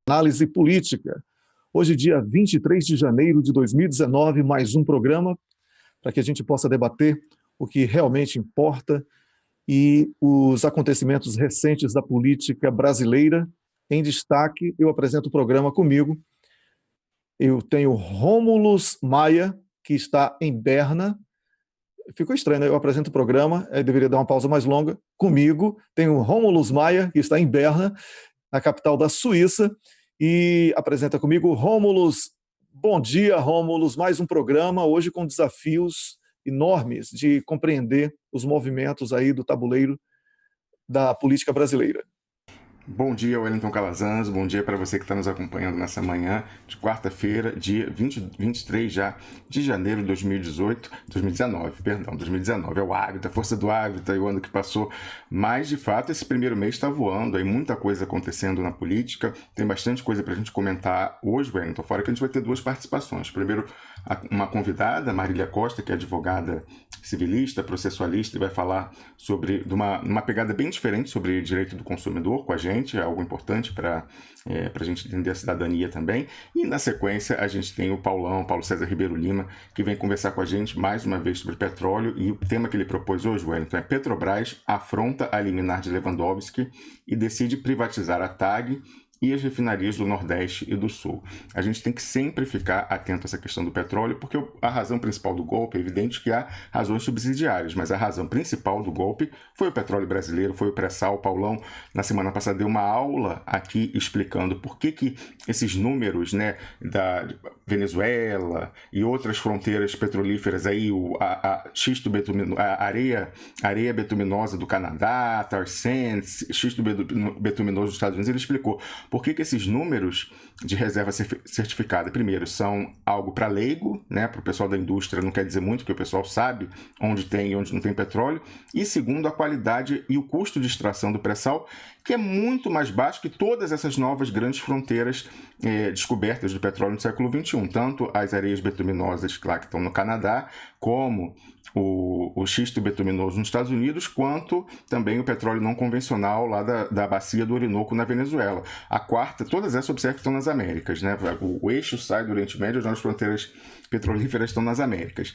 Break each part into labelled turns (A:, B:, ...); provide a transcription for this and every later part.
A: Análise política. Hoje, dia 23 de janeiro de 2019, mais um programa para que a gente possa debater o que realmente importa e os acontecimentos recentes da política brasileira. Em destaque, eu apresento o programa comigo. Eu tenho Rômulus Maia, que está em Berna. Ficou estranho, né? Eu apresento o programa, deveria dar uma pausa mais longa. Comigo, tenho Rômulus Maia, que está em Berna, na capital da Suíça, e apresenta comigo Rômulus. Bom dia, Rômulus, mais um programa, hoje com desafios enormes de compreender os movimentos aí do tabuleiro da política brasileira.
B: Bom dia, Wellington Calazans, bom dia para você que está nos acompanhando nessa manhã de quarta-feira, dia 23 já de janeiro de 2019, é o hábito, a força do hábito, é o ano que passou, mas de fato esse primeiro mês está voando, aí muita coisa acontecendo na política, tem bastante coisa para a gente comentar hoje, Wellington, fora que a gente vai ter duas participações, primeiro uma convidada, Marília Costa, que é advogada civilista, processualista, e vai falar sobre uma pegada bem diferente sobre direito do consumidor com a gente, é algo importante para a gente entender a cidadania também. E na sequência a gente tem o Paulo César Ribeiro Lima, que vem conversar com a gente mais uma vez sobre petróleo, e o tema que ele propôs hoje, Wellington, é Petrobras afronta a liminar de Lewandowski e decide privatizar a TAG e as refinarias do Nordeste e do Sul. A gente tem que sempre ficar atento a essa questão do petróleo, porque a razão principal do golpe, é evidente que há razões subsidiárias, mas a razão principal do golpe foi o petróleo brasileiro, foi o pré-sal. Paulão, na semana passada, deu uma aula aqui explicando por que esses números, né, da Venezuela e outras fronteiras petrolíferas, aí, a areia betuminosa do Canadá, tar sands, xisto betuminoso dos Estados Unidos, ele explicou por que esses números de reserva certificada, primeiro, são algo para leigo, né, para o pessoal da indústria não quer dizer muito, porque o pessoal sabe onde tem e onde não tem petróleo, e segundo, a qualidade e o custo de extração do pré-sal, que é muito mais baixo que todas essas novas grandes fronteiras descobertas do petróleo no século XXI, tanto as areias betuminosas lá que estão no Canadá, como o xisto betuminoso nos Estados Unidos, quanto também o petróleo não convencional lá da bacia do Orinoco na Venezuela. A quarta, todas essas observam que estão nas Américas, né? O eixo sai do Oriente Médio, as novas fronteiras petrolíferas estão nas Américas.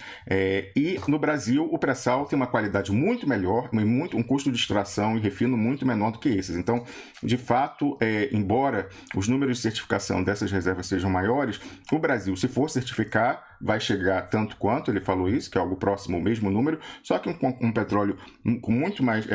B: E no Brasil, o pré-sal tem uma qualidade muito melhor, um custo de extração e refino muito menor do que esses. Então, de fato, embora os números de certificação dessas reservas sejam maiores, o Brasil, se for certificar, vai chegar tanto quanto, ele falou isso, que é algo próximo ao mesmo número, só que um petróleo com muito mais,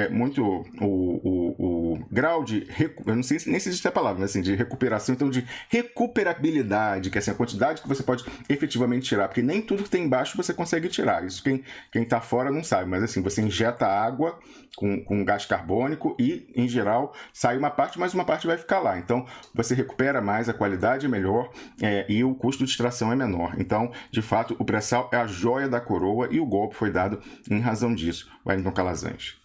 B: o grau de, eu não sei nem se existe a palavra, mas assim, de recuperação, então de recuperabilidade, que é assim, a quantidade que você pode efetivamente tirar, porque nem tudo que tem embaixo você consegue tirar, isso quem está fora não sabe, mas assim, você injeta água com gás carbônico e, em geral, sai uma parte, mas uma parte vai ficar lá, então você recupera mais, a qualidade é melhor e o custo de extração é menor, então de fato, o pré-sal é a joia da coroa e o golpe foi dado em razão disso. Wellington Calazans.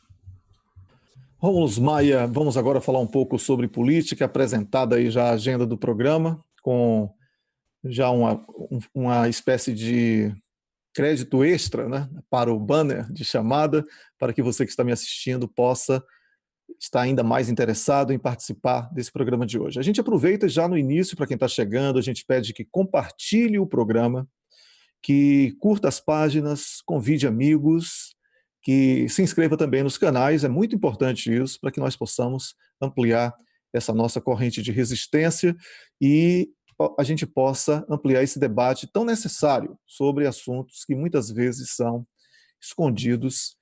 A: Rômulus Maia, vamos agora falar um pouco sobre política, apresentada aí já a agenda do programa, com já uma espécie de crédito extra, né, para o banner de chamada, para que você que está me assistindo possa estar ainda mais interessado em participar desse programa de hoje. A gente aproveita já no início, para quem está chegando, a gente pede que compartilhe o programa, que curta as páginas, convide amigos, que se inscreva também nos canais, é muito importante isso, para que nós possamos ampliar essa nossa corrente de resistência e a gente possa ampliar esse debate tão necessário sobre assuntos que muitas vezes são escondidos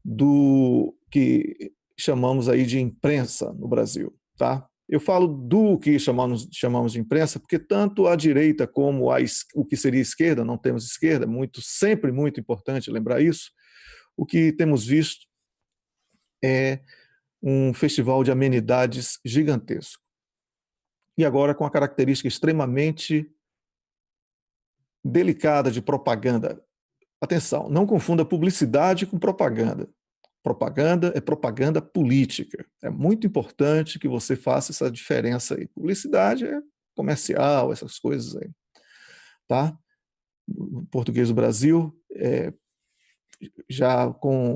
A: do que chamamos aí de imprensa no Brasil, tá? Eu falo do que chamamos de imprensa, porque tanto a direita como o que seria esquerda, não temos esquerda, sempre muito importante lembrar isso, o que temos visto é um festival de amenidades gigantesco. E agora com a característica extremamente delicada de propaganda. Atenção, não confunda publicidade com propaganda. Propaganda é propaganda política. É muito importante que você faça essa diferença aí. Publicidade é comercial, essas coisas aí. Tá? O português do Brasil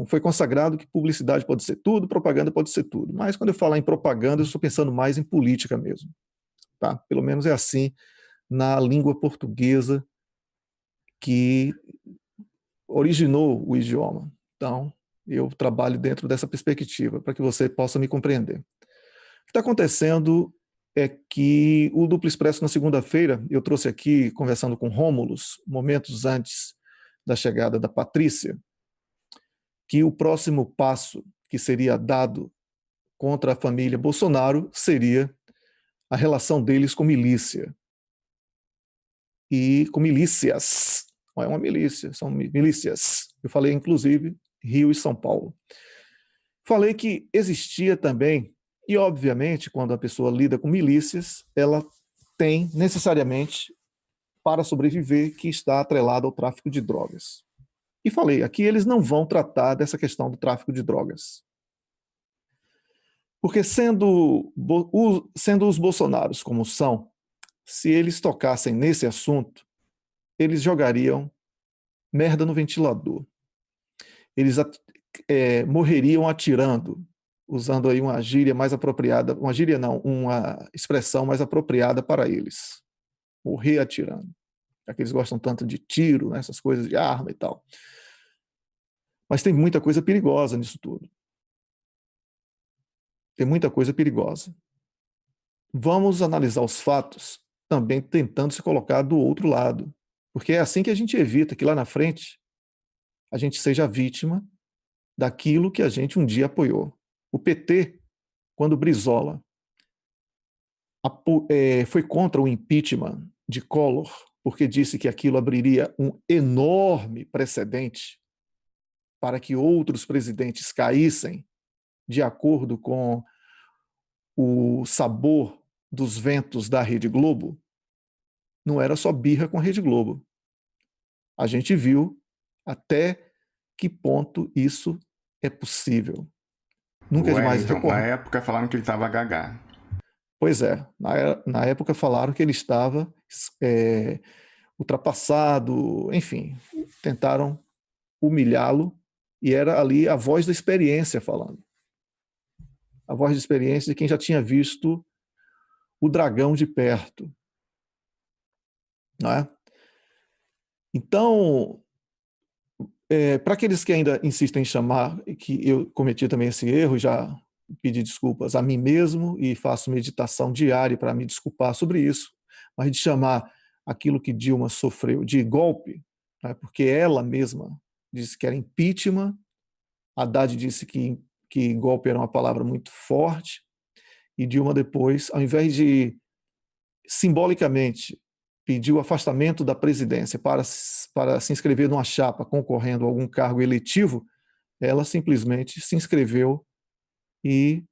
A: foi consagrado que publicidade pode ser tudo, propaganda pode ser tudo. Mas quando eu falo em propaganda, eu estou pensando mais em política mesmo. tá? Pelo menos é assim na língua portuguesa que originou o idioma. Então, eu trabalho dentro dessa perspectiva, para que você possa me compreender. O que está acontecendo é que o Duplo Expresso, na segunda-feira, eu trouxe aqui, conversando com Rômulus, momentos antes da chegada da Patrícia, que o próximo passo que seria dado contra a família Bolsonaro seria a relação deles com milícia. E com milícias. Não é uma milícia, são milícias. Eu falei, inclusive, Rio e São Paulo. Falei que existia também, e obviamente, quando a pessoa lida com milícias, ela tem necessariamente, para sobreviver, que está atrelada ao tráfico de drogas. E falei, aqui eles não vão tratar dessa questão do tráfico de drogas. Porque sendo os bolsonaros como são, se eles tocassem nesse assunto, eles jogariam merda no ventilador. Eles morreriam atirando, usando aí uma gíria mais apropriada, uma gíria não, uma expressão mais apropriada para eles. Morrer atirando. Já que eles gostam tanto de tiro, né, essas coisas de arma e tal. Mas tem muita coisa perigosa nisso tudo. Tem muita coisa perigosa. Vamos analisar os fatos também tentando se colocar do outro lado. Porque é assim que a gente evita que lá na frente a gente seja vítima daquilo que a gente um dia apoiou. O PT, quando Brizola foi contra o impeachment de Collor, porque disse que aquilo abriria um enorme precedente para que outros presidentes caíssem de acordo com o sabor dos ventos da Rede Globo, não era só birra com a Rede Globo. A gente viu até que ponto isso é possível. Nunca é demais
B: Wellington, na época falaram que ele estava gaga.
A: Pois é, na época falaram que ele estava ultrapassado, enfim, tentaram humilhá-lo e era ali a voz da experiência falando. A voz de experiência de quem já tinha visto o dragão de perto. Não é? Então, para aqueles que ainda insistem em chamar, que eu cometi também esse erro, já pedi desculpas a mim mesmo e faço meditação diária para me desculpar sobre isso, mas de chamar aquilo que Dilma sofreu de golpe, né, porque ela mesma disse que era impeachment, Haddad disse que golpe era uma palavra muito forte, e Dilma depois, ao invés de simbolicamente pedir o afastamento da presidência para se inscrever numa chapa concorrendo a algum cargo eletivo, ela simplesmente se inscreveu e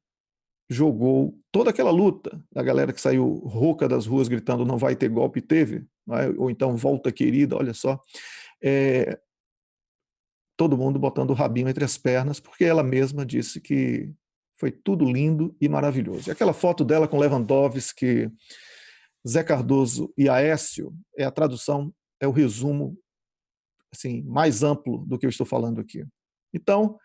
A: jogou toda aquela luta da galera que saiu rouca das ruas gritando não vai ter golpe, teve, ou então volta querida, olha só, todo mundo botando o rabinho entre as pernas, porque ela mesma disse que foi tudo lindo e maravilhoso. E aquela foto dela com Lewandowski, Zé Cardoso e Aécio, a tradução, é o resumo assim, mais amplo do que eu estou falando aqui. Então,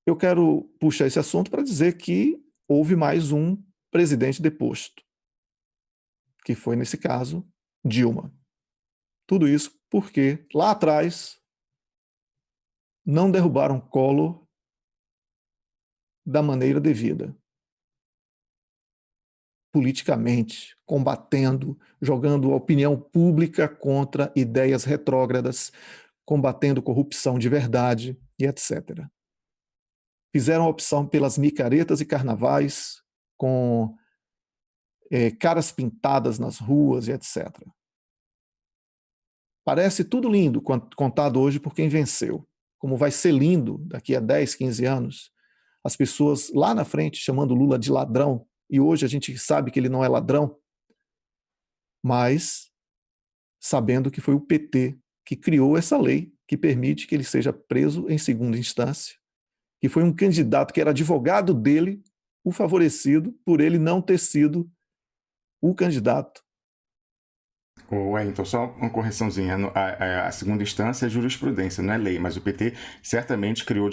A: eu quero puxar esse assunto para dizer que houve mais um presidente deposto, que foi, nesse caso, Dilma. Tudo isso porque, lá atrás, não derrubaram Collor da maneira devida. Politicamente, combatendo, jogando a opinião pública contra ideias retrógradas, combatendo corrupção de verdade e etc. Fizeram a opção pelas micaretas e carnavais, com caras pintadas nas ruas e etc. Parece tudo lindo contado hoje por quem venceu. Como vai ser lindo daqui a 10, 15 anos, as pessoas lá na frente chamando Lula de ladrão, e hoje a gente sabe que ele não é ladrão, mas sabendo que foi o PT que criou essa lei que permite que ele seja preso em segunda instância, que foi um candidato que era advogado dele, o favorecido por ele não ter sido o candidato.
B: Ô, Wellington, só uma correçãozinha. A segunda instância é jurisprudência, não é lei, mas o PT certamente criou,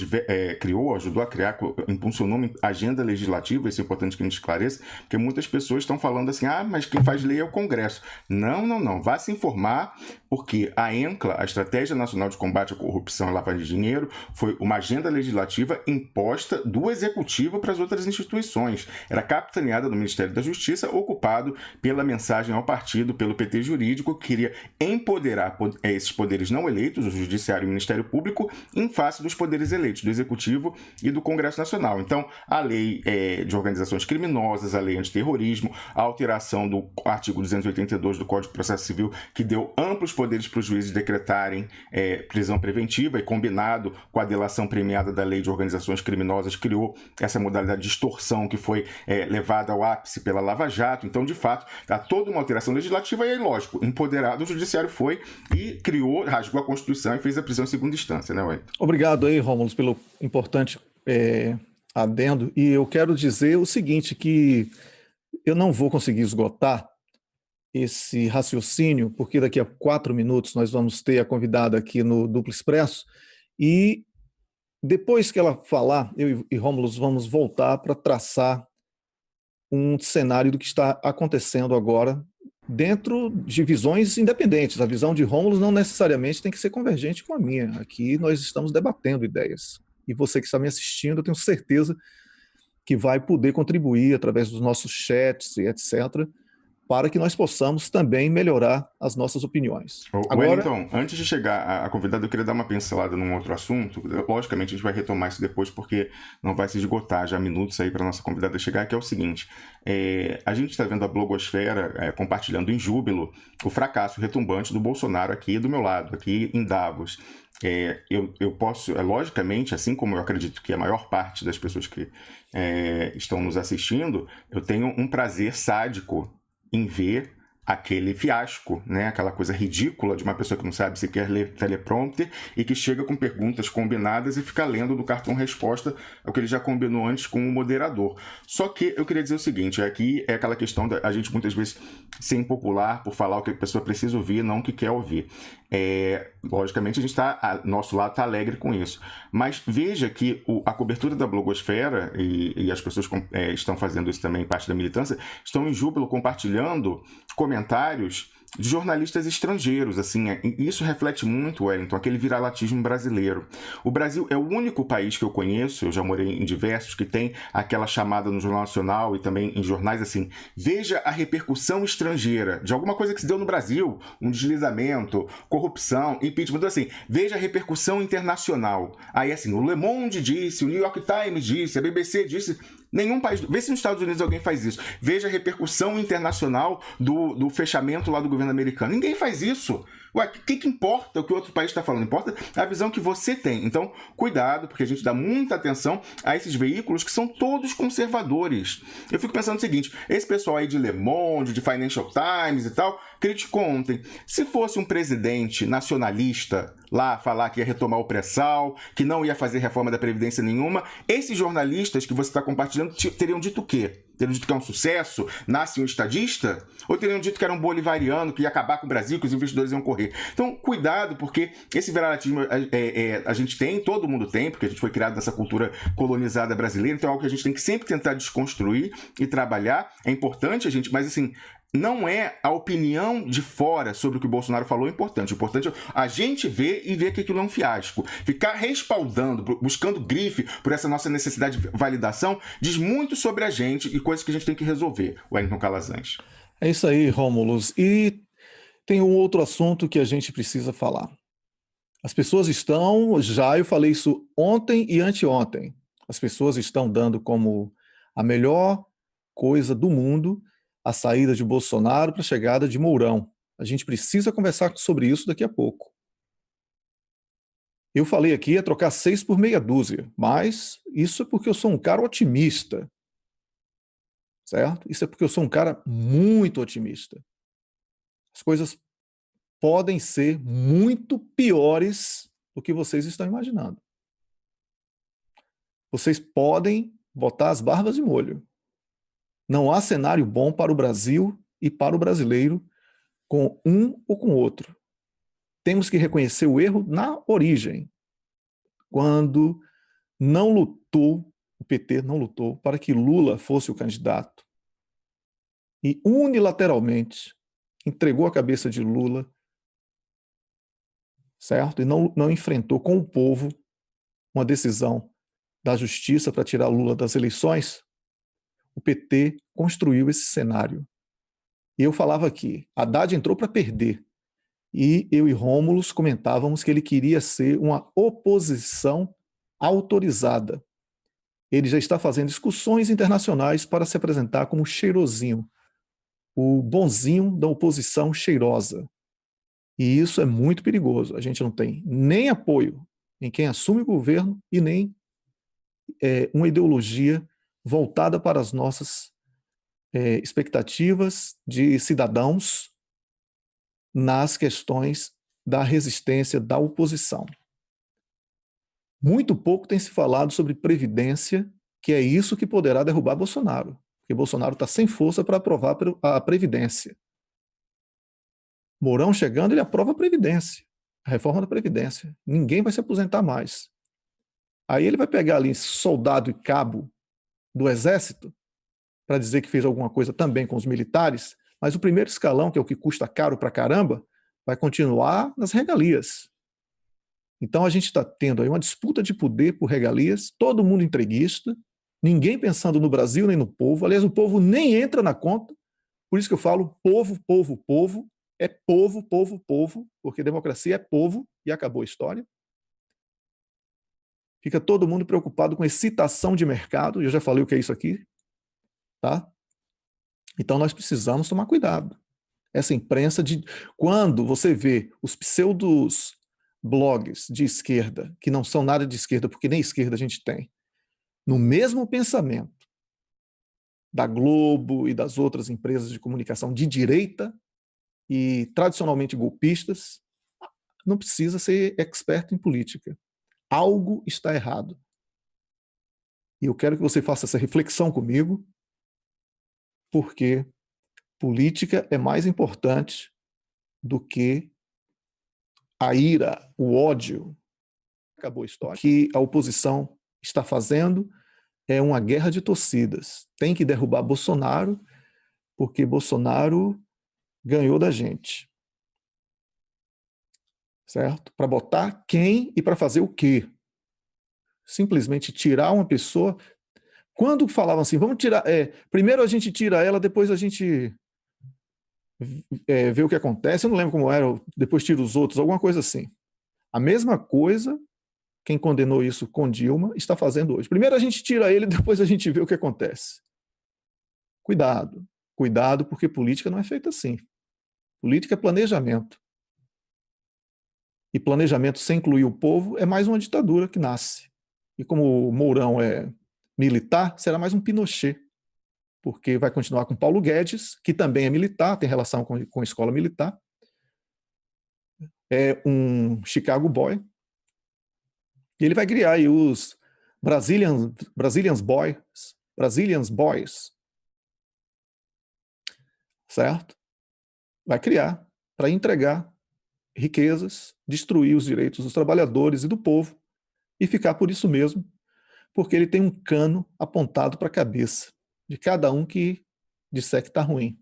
B: ajudou a criar, impulsionou uma agenda legislativa, isso é importante que a gente esclareça, porque muitas pessoas estão falando assim, mas quem faz lei é o Congresso. Não, não, não. Vá se informar, porque a ENCLA, a Estratégia Nacional de Combate à Corrupção e Lavagem de Dinheiro, foi uma agenda legislativa imposta do Executivo para as outras instituições. Era capitaneada no Ministério da Justiça, ocupado pela mensagem ao partido, pelo PT Jurídico, que queria empoderar esses poderes não eleitos, o Judiciário e o Ministério Público, em face dos poderes eleitos, do Executivo e do Congresso Nacional. Então, a lei de organizações criminosas, a lei antiterrorismo, a alteração do artigo 282 do Código de Processo Civil, que deu amplos poderes para os juízes decretarem prisão preventiva, e combinado com a delação premiada da lei de organizações criminosas, criou essa modalidade de extorsão que foi levada ao ápice pela Lava Jato. Então, de fato, há toda uma alteração legislativa e aí, lógico, empoderado, o Judiciário foi e rasgou a Constituição e fez a prisão em segunda instância, né, Wellington?
A: Obrigado aí, Rômulo, pelo importante adendo. E eu quero dizer o seguinte, que eu não vou conseguir esgotar esse raciocínio, porque daqui a 4 minutos nós vamos ter a convidada aqui no Duplo Expresso, e depois que ela falar, eu e Rômulo vamos voltar para traçar um cenário do que está acontecendo agora dentro de visões independentes. A visão de Rômulo não necessariamente tem que ser convergente com a minha. Aqui nós estamos debatendo ideias. E você que está me assistindo, eu tenho certeza que vai poder contribuir através dos nossos chats e etc., para que nós possamos também melhorar as nossas opiniões.
B: Wellington, antes de chegar à convidada, eu queria dar uma pincelada num outro assunto. Logicamente, a gente vai retomar isso depois, porque não vai se esgotar já minutos aí para a nossa convidada chegar, que é o seguinte. A gente está vendo a blogosfera compartilhando em júbilo o fracasso retumbante do Bolsonaro aqui do meu lado, aqui em Davos. Eu posso, logicamente, assim como eu acredito que a maior parte das pessoas que estão nos assistindo, eu tenho um prazer sádico em ver aquele fiasco, né? Aquela coisa ridícula de uma pessoa que não sabe sequer ler teleprompter e que chega com perguntas combinadas e fica lendo do cartão resposta ao que ele já combinou antes com o moderador. Só que eu queria dizer o seguinte, aqui é aquela questão da gente muitas vezes ser impopular por falar o que a pessoa precisa ouvir, não o que quer ouvir. Logicamente, nosso lado está alegre com isso. Mas veja que a cobertura da blogosfera, e as pessoas estão fazendo isso também, parte da militância, estão em júbilo compartilhando comentários de jornalistas estrangeiros, assim, isso reflete muito, Wellington, aquele viralatismo brasileiro. O Brasil é o único país que eu conheço, eu já morei em diversos, que tem aquela chamada no Jornal Nacional e também em jornais assim, veja a repercussão estrangeira de alguma coisa que se deu no Brasil, um deslizamento, corrupção, impeachment, então assim, veja a repercussão internacional. Aí assim, o Le Monde disse, o New York Times disse, a BBC disse. Nenhum país. Vê se nos Estados Unidos alguém faz isso. Veja a repercussão internacional do fechamento lá do governo americano. Ninguém faz isso. Ué, o que importa o que o outro país está falando? Importa a visão que você tem. Então, cuidado, porque a gente dá muita atenção a esses veículos que são todos conservadores. Eu fico pensando o seguinte, esse pessoal aí de Le Monde, de Financial Times e tal, criticou ontem. Se fosse um presidente nacionalista lá falar que ia retomar o pré-sal, que não ia fazer reforma da Previdência nenhuma, esses jornalistas que você está compartilhando teriam dito o quê? Teriam dito que é um sucesso? Nasce um estadista? Ou teriam dito que era um bolivariano, que ia acabar com o Brasil, que os investidores iam correr? Então, cuidado, porque esse viralatismo a gente tem, todo mundo tem, porque a gente foi criado nessa cultura colonizada brasileira, então é algo que a gente tem que sempre tentar desconstruir e trabalhar. É importante a gente, mas assim, não é a opinião de fora sobre o que o Bolsonaro falou importante. O importante é a gente ver e ver que aquilo é um fiasco. Ficar respaldando, buscando grife por essa nossa necessidade de validação, diz muito sobre a gente e coisas que a gente tem que resolver, Wellington Calazans.
A: É isso aí, Rômulus. E tem um outro assunto que a gente precisa falar. As pessoas estão, eu falei isso ontem e anteontem, as pessoas estão dando como a melhor coisa do mundo a saída de Bolsonaro para a chegada de Mourão. A gente precisa conversar sobre isso daqui a pouco. Eu falei aqui ia trocar 6 por meia dúzia, mas isso é porque eu sou um cara otimista. Certo? Isso é porque eu sou um cara muito otimista. As coisas podem ser muito piores do que vocês estão imaginando. Vocês podem botar as barbas de molho. Não há cenário bom para o Brasil e para o brasileiro com um ou com outro. Temos que reconhecer o erro na origem, quando não lutou, o PT não lutou para que Lula fosse o candidato e unilateralmente entregou a cabeça de Lula, certo? E não enfrentou com o povo uma decisão da justiça para tirar Lula das eleições. O PT construiu esse cenário. E eu falava aqui, Haddad entrou para perder. E eu e Rômulo comentávamos que ele queria ser uma oposição autorizada. Ele já está fazendo discussões internacionais para se apresentar como cheirosinho, o bonzinho da oposição cheirosa. E isso é muito perigoso. A gente não tem nem apoio em quem assume o governo e nem uma ideologia voltada para as nossas expectativas de cidadãos nas questões da resistência da oposição. Muito pouco tem se falado sobre previdência, que é isso que poderá derrubar Bolsonaro, porque Bolsonaro está sem força para aprovar a previdência. Mourão chegando, ele aprova a previdência, a reforma da previdência. Ninguém vai se aposentar mais. Aí ele vai pegar ali soldado e cabo do exército para dizer que fez alguma coisa também com os militares, mas o primeiro escalão, que é o que custa caro pra caramba, vai continuar nas regalias. Então a gente está tendo aí uma disputa de poder por regalias, todo mundo entreguista, ninguém pensando no Brasil nem no povo. Aliás, o povo nem entra na conta, por isso que eu falo povo, povo, povo, é povo, povo, povo, porque democracia é povo e acabou a história. Fica todo mundo preocupado com excitação de mercado, eu já falei o que é isso aqui, tá? Então nós precisamos tomar cuidado. Essa imprensa quando você vê os pseudos blogs de esquerda, que não são nada de esquerda, porque nem esquerda a gente tem, no mesmo pensamento da Globo e das outras empresas de comunicação de direita e tradicionalmente golpistas, não precisa ser expert em política. Algo está errado. E eu quero que você faça essa reflexão comigo, porque política é mais importante do que a ira, o ódio. Acabou a história. O que a oposição está fazendo é uma guerra de torcidas. Tem que derrubar Bolsonaro, porque Bolsonaro ganhou da gente. Certo? Para botar quem e para fazer o quê? Simplesmente tirar uma pessoa. Quando falavam assim, vamos tirar. Primeiro a gente tira ela, depois a gente vê o que acontece. Eu não lembro como era, depois tira os outros, alguma coisa assim. A mesma coisa, quem condenou isso com Dilma, está fazendo hoje. Primeiro a gente tira ele, depois a gente vê o que acontece. Cuidado. Cuidado, porque política não é feita assim. Política é planejamento. E planejamento sem incluir o povo é mais uma ditadura que nasce. E como o Mourão é militar, será mais um Pinochet, porque vai continuar com Paulo Guedes, que também é militar, tem relação com a escola militar, é um Chicago Boy, e ele vai criar aí os Brazilian Boys, certo? Vai criar para entregar riquezas, destruir os direitos dos trabalhadores e do povo, e ficar por isso mesmo, porque ele tem um cano apontado para a cabeça de cada um que disser que está ruim.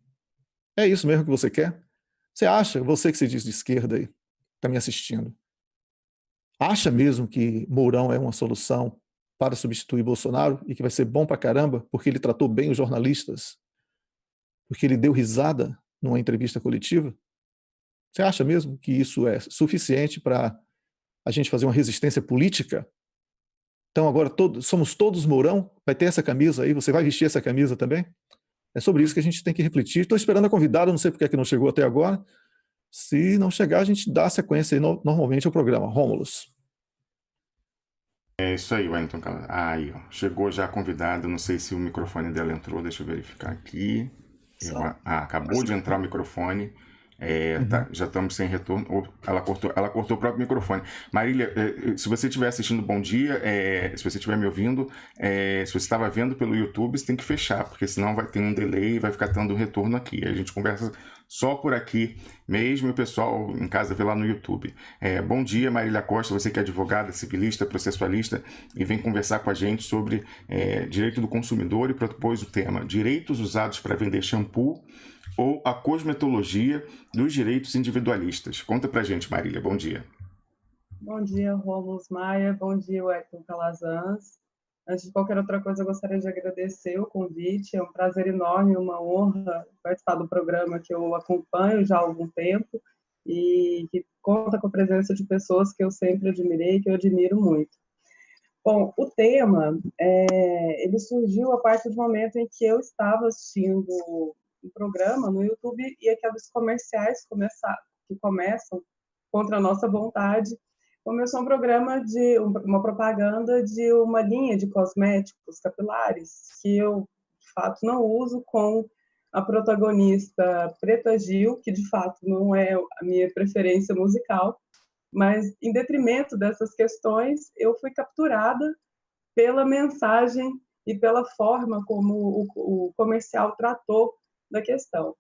A: É isso mesmo que você quer? Você acha, você que se diz de esquerda aí, está me assistindo, acha mesmo que Mourão é uma solução para substituir Bolsonaro e que vai ser bom para caramba porque ele tratou bem os jornalistas, porque ele deu risada numa entrevista coletiva? Você acha mesmo que isso é suficiente para a gente fazer uma resistência política? Então agora somos todos Mourão? Vai ter essa camisa aí? Você vai vestir essa camisa também? É sobre isso que a gente tem que refletir. Estou esperando a convidada, não sei porque é que não chegou até agora. Se não chegar, a gente dá sequência aí normalmente ao programa. Rômulus.
B: É isso aí, Wellington. Aí, ó, chegou já a convidada, não sei se o microfone dela entrou, deixa eu verificar aqui. Acabou de entrar o microfone. Tá, já estamos sem retorno. Ela cortou o próprio microfone. Marília, se você estiver assistindo Bom Dia, se você estiver me ouvindo, se você estava vendo pelo YouTube, você tem que fechar, porque senão vai ter um delay e vai ficar tendo um retorno aqui. A gente conversa só por aqui mesmo, e o pessoal em casa vê lá no YouTube. Bom dia, Marília Costa, você que é advogada, civilista, processualista, e vem conversar com a gente sobre direito do consumidor e propôs o tema direitos usados para vender shampoo ou a cosmetologia dos direitos individualistas. Conta pra gente, Marília, bom dia.
C: Bom dia, Rômulo Maia, bom dia, Wellington Calazans. Antes de qualquer outra coisa, eu gostaria de agradecer o convite, é um prazer enorme, uma honra participar do programa que eu acompanho já há algum tempo e que conta com a presença de pessoas que eu sempre admirei, que eu admiro muito. Bom, o tema, ele surgiu a partir do momento em que eu estava assistindo um programa no YouTube e aqueles comerciais que começam contra a nossa vontade. Começou um programa uma propaganda de uma linha de cosméticos capilares que eu, de fato, não uso, com a protagonista Preta Gil, que, de fato, não é a minha preferência musical, mas, em detrimento dessas questões, eu fui capturada pela mensagem e pela forma como o comercial tratou da questão.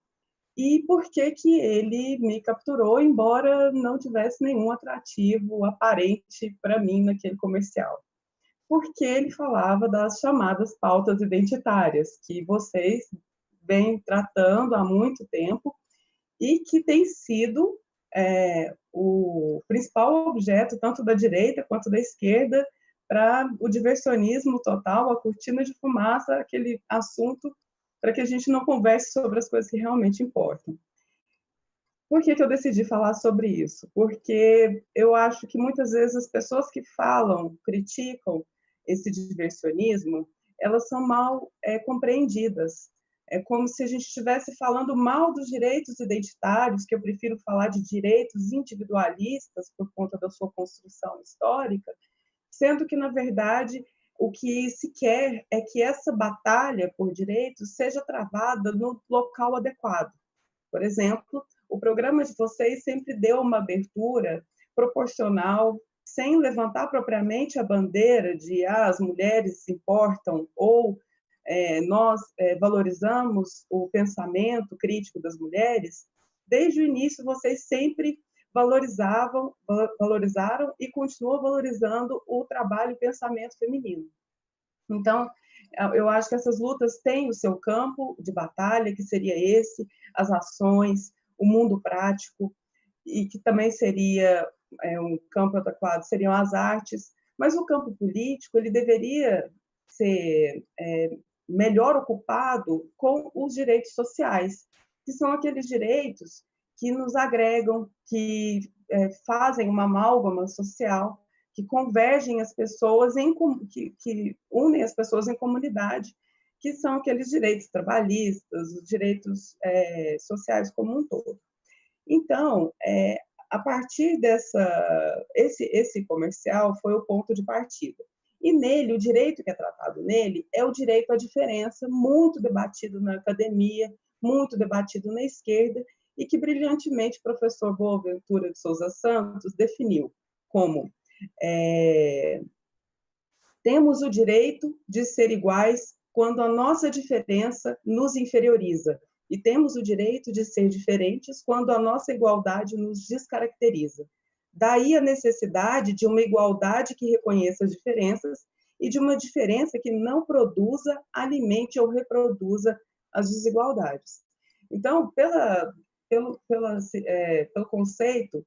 C: E por que ele me capturou, embora não tivesse nenhum atrativo aparente para mim naquele comercial? Porque ele falava das chamadas pautas identitárias, que vocês vêm tratando há muito tempo e que tem sido o principal objeto, tanto da direita quanto da esquerda, para o diversionismo total, a cortina de fumaça, aquele assunto para que a gente não converse sobre as coisas que realmente importam. Por que eu decidi falar sobre isso? Porque eu acho que muitas vezes as pessoas que falam, criticam esse diversionismo, elas são mal compreendidas. É como se a gente estivesse falando mal dos direitos identitários, que eu prefiro falar de direitos individualistas por conta da sua construção histórica, sendo que, na verdade, o que se quer é que essa batalha por direitos seja travada no local adequado. Por exemplo, o programa de vocês sempre deu uma abertura proporcional, sem levantar propriamente a bandeira de as mulheres importam ou nós valorizamos o pensamento crítico das mulheres. Desde o início, vocês sempre valorizaram e continuam valorizando o trabalho e pensamento feminino. Então, eu acho que essas lutas têm o seu campo de batalha, que seria esse, as ações, o mundo prático, e que também seria um campo adequado, seriam as artes, mas o campo político ele deveria ser melhor ocupado com os direitos sociais, que são aqueles direitos que nos agregam, que fazem uma amálgama social, que convergem as pessoas, que unem as pessoas em comunidade, que são aqueles direitos trabalhistas, os direitos sociais como um todo. Então, a partir esse comercial foi o ponto de partida. E nele, o direito que é tratado nele é o direito à diferença, muito debatido na academia, muito debatido na esquerda, e que brilhantemente o professor Boaventura de Souza Santos definiu como temos o direito de ser iguais quando a nossa diferença nos inferioriza, e temos o direito de ser diferentes quando a nossa igualdade nos descaracteriza. Daí a necessidade de uma igualdade que reconheça as diferenças e de uma diferença que não produza, alimente ou reproduza as desigualdades. Então, pelo conceito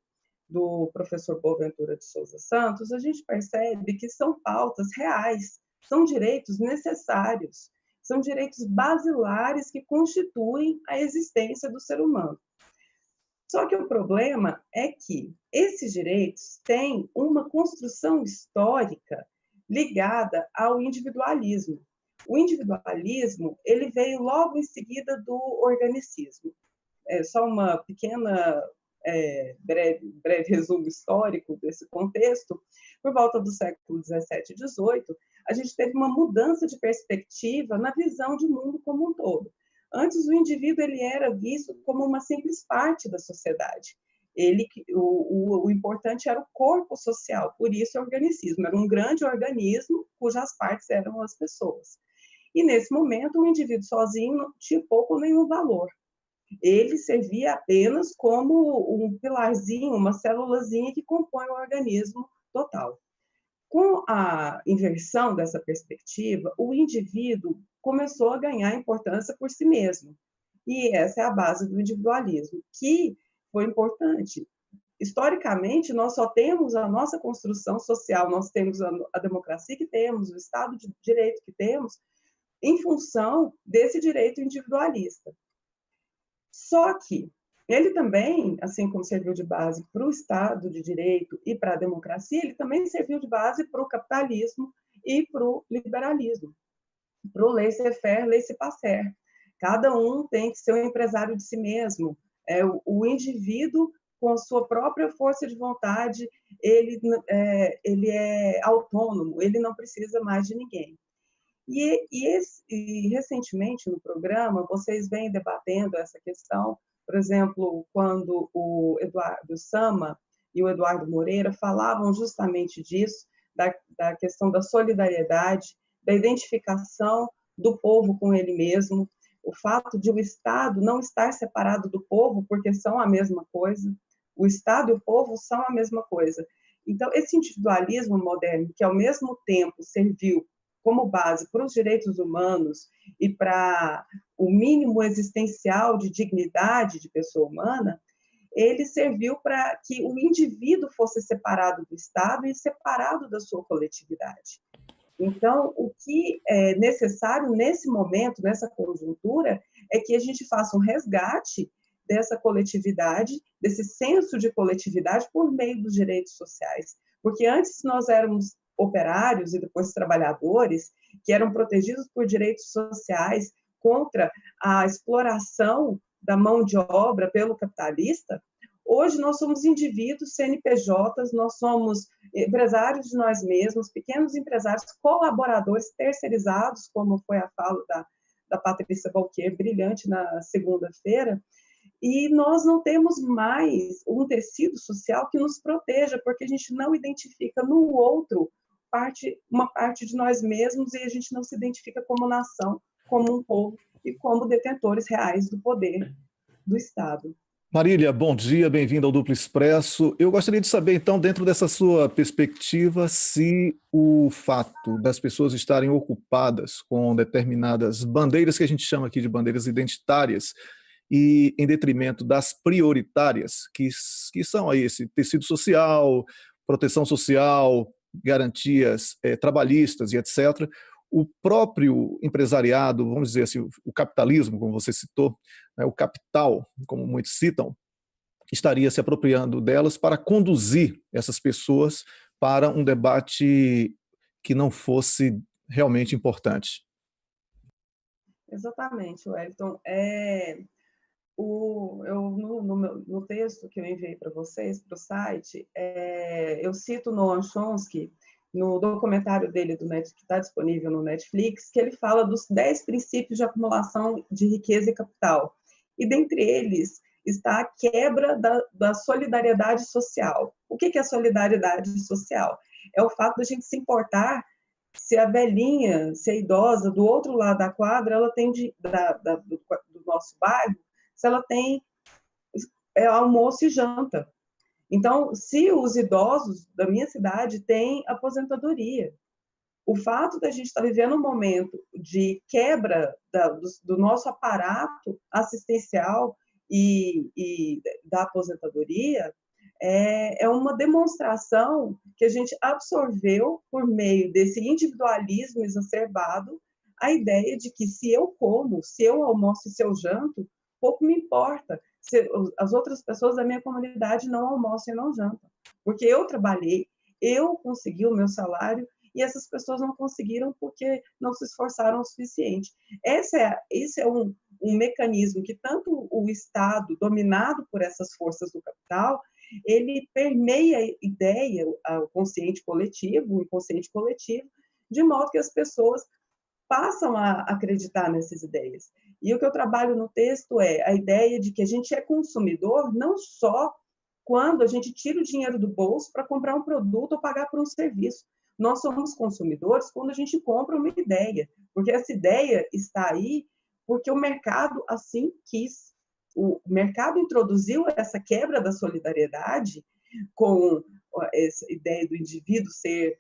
C: do professor Boaventura de Souza Santos, a gente percebe que são pautas reais, são direitos necessários, são direitos basilares que constituem a existência do ser humano. Só que o problema é que esses direitos têm uma construção histórica ligada ao individualismo. O individualismo ele veio logo em seguida do organicismo. Só uma pequena breve resumo histórico desse contexto. Por volta do século XVII e XVIII, a gente teve uma mudança de perspectiva na visão de mundo como um todo. Antes, o indivíduo ele era visto como uma simples parte da sociedade. O importante era o corpo social, por isso o organicismo. Era um grande organismo cujas partes eram as pessoas. E, nesse momento, o indivíduo sozinho não tinha pouco ou nenhum valor. Ele servia apenas como um pilarzinho, uma célulazinha que compõe o organismo total. Com a inversão dessa perspectiva, o indivíduo começou a ganhar importância por si mesmo. E essa é a base do individualismo, que foi importante. Historicamente, nós só temos a nossa construção social, nós temos a democracia que temos, o Estado de Direito que temos, em função desse direito individualista. Só que ele também, assim como serviu de base para o Estado de Direito e para a democracia, ele também serviu de base para o capitalismo e para o liberalismo, para o laissez-faire, laissez-passer. Cada um tem que ser um empresário de si mesmo. O indivíduo, com a sua própria força de vontade, ele é autônomo, ele não precisa mais de ninguém. E recentemente, no programa, vocês vêm debatendo essa questão, por exemplo, quando o Eduardo Sama e o Eduardo Moreira falavam justamente disso, da questão da solidariedade, da identificação do povo com ele mesmo, o fato de o Estado não estar separado do povo, porque são a mesma coisa, o Estado e o povo são a mesma coisa. Então, esse individualismo moderno, que ao mesmo tempo serviu como base para os direitos humanos e para o mínimo existencial de dignidade de pessoa humana, ele serviu para que o indivíduo fosse separado do Estado e separado da sua coletividade. Então, o que é necessário nesse momento, nessa conjuntura, é que a gente faça um resgate dessa coletividade, desse senso de coletividade por meio dos direitos sociais. Porque antes nós éramos operários e depois trabalhadores que eram protegidos por direitos sociais contra a exploração da mão de obra pelo capitalista. Hoje nós somos indivíduos, CNPJs, nós somos empresários de nós mesmos, pequenos empresários, colaboradores terceirizados, como foi a fala da Patrícia Balquer, brilhante na segunda-feira, e nós não temos mais um tecido social que nos proteja, porque a gente não identifica no outro uma parte de nós mesmos e a gente não se identifica como nação, como um povo e como detentores reais do poder do Estado.
A: Marília, bom dia, bem-vinda ao Duplo Expresso. Eu gostaria de saber, então, dentro dessa sua perspectiva, se o fato das pessoas estarem ocupadas com determinadas bandeiras, que a gente chama aqui de bandeiras identitárias, e em detrimento das prioritárias, que são aí esse tecido social, proteção social, garantias trabalhistas e etc., o próprio empresariado, vamos dizer assim, o capitalismo, como você citou, né, o capital, como muitos citam, estaria se apropriando delas para conduzir essas pessoas para um debate que não fosse realmente importante.
C: Exatamente, Wellington. No texto que eu enviei para vocês, para o site, eu cito Noam Chomsky, no documentário dele que está disponível no Netflix, que ele fala dos 10 princípios de acumulação de riqueza e capital. E dentre eles está a quebra da solidariedade social. O que é solidariedade social? É o fato de a gente se importar se a velhinha, se a idosa do outro lado da quadra, ela tem do nosso bairro, se ela tem almoço e janta. Então, se os idosos da minha cidade têm aposentadoria, o fato da gente estar vivendo um momento de quebra do nosso aparato assistencial e da aposentadoria é uma demonstração que a gente absorveu por meio desse individualismo exacerbado a ideia de que se eu como, se eu almoço e se eu janto, pouco me importa se as outras pessoas da minha comunidade não almoçam e não jantam. Porque eu trabalhei, eu consegui o meu salário e essas pessoas não conseguiram porque não se esforçaram o suficiente. Esse é um mecanismo que tanto o Estado, dominado por essas forças do capital, ele permeia a ideia, o consciente coletivo, o inconsciente coletivo, de modo que as pessoas passam a acreditar nessas ideias. E o que eu trabalho no texto é a ideia de que a gente é consumidor não só quando a gente tira o dinheiro do bolso para comprar um produto ou pagar por um serviço. Nós somos consumidores quando a gente compra uma ideia, porque essa ideia está aí porque o mercado assim quis. o mercado introduziu essa quebra da solidariedade com essa ideia do indivíduo ser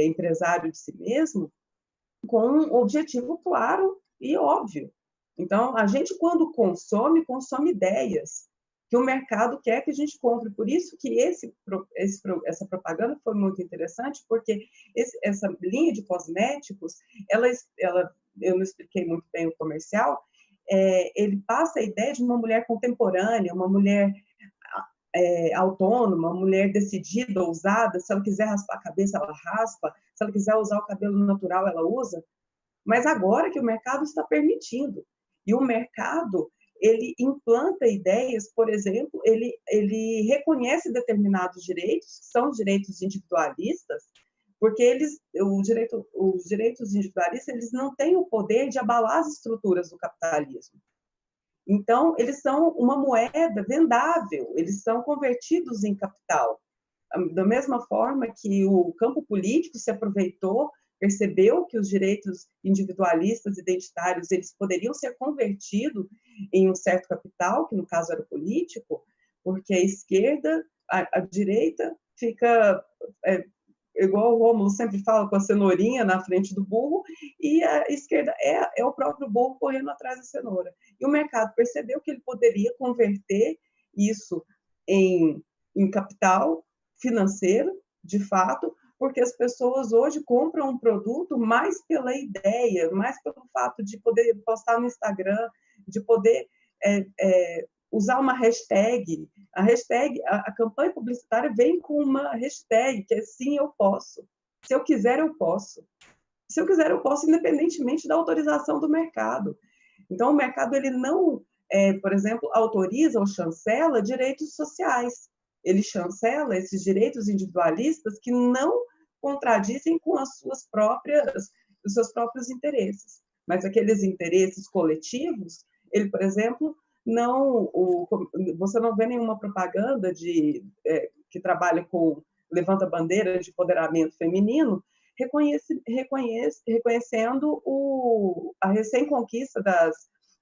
C: empresário de si mesmo, com um objetivo claro e óbvio. Então, a gente, quando consome ideias que o mercado quer que a gente compre. Por isso que essa propaganda foi muito interessante, porque essa linha de cosméticos, eu não expliquei muito bem o comercial, ele passa a ideia de uma mulher contemporânea, uma mulher autônoma, uma mulher decidida, ousada. Se ela quiser raspar a cabeça, ela raspa. Se ela quiser usar o cabelo natural, ela usa. Mas agora que o mercado está permitindo. E o mercado, ele implanta ideias, por exemplo, ele reconhece determinados direitos, que são os direitos individualistas, porque os direitos individualistas, eles não têm o poder de abalar as estruturas do capitalismo. Então, eles são uma moeda vendável, eles são convertidos em capital. Da mesma forma que o campo político se aproveitou, percebeu que os direitos individualistas, identitários, eles poderiam ser convertidos em um certo capital, que no caso era político, porque a esquerda, a direita fica igual o Rômulo sempre fala, com a cenourinha na frente do burro, e a esquerda é o próprio burro correndo atrás da cenoura. E o mercado percebeu que ele poderia converter isso em capital financeiro, de fato, porque as pessoas hoje compram um produto mais pela ideia, mais pelo fato de poder postar no Instagram, de poder usar uma hashtag. A campanha publicitária vem com uma hashtag, que é sim, eu posso. Se eu quiser, eu posso. Se eu quiser, eu posso, independentemente da autorização do mercado. Então, o mercado, ele não, por exemplo, autoriza ou chancela direitos sociais. Ele chancela esses direitos individualistas que não contradizem com os seus próprios interesses. Mas aqueles interesses coletivos, ele, por exemplo, você não vê nenhuma propaganda que trabalha com levanta-bandeira de empoderamento feminino reconhecendo a recém-conquista das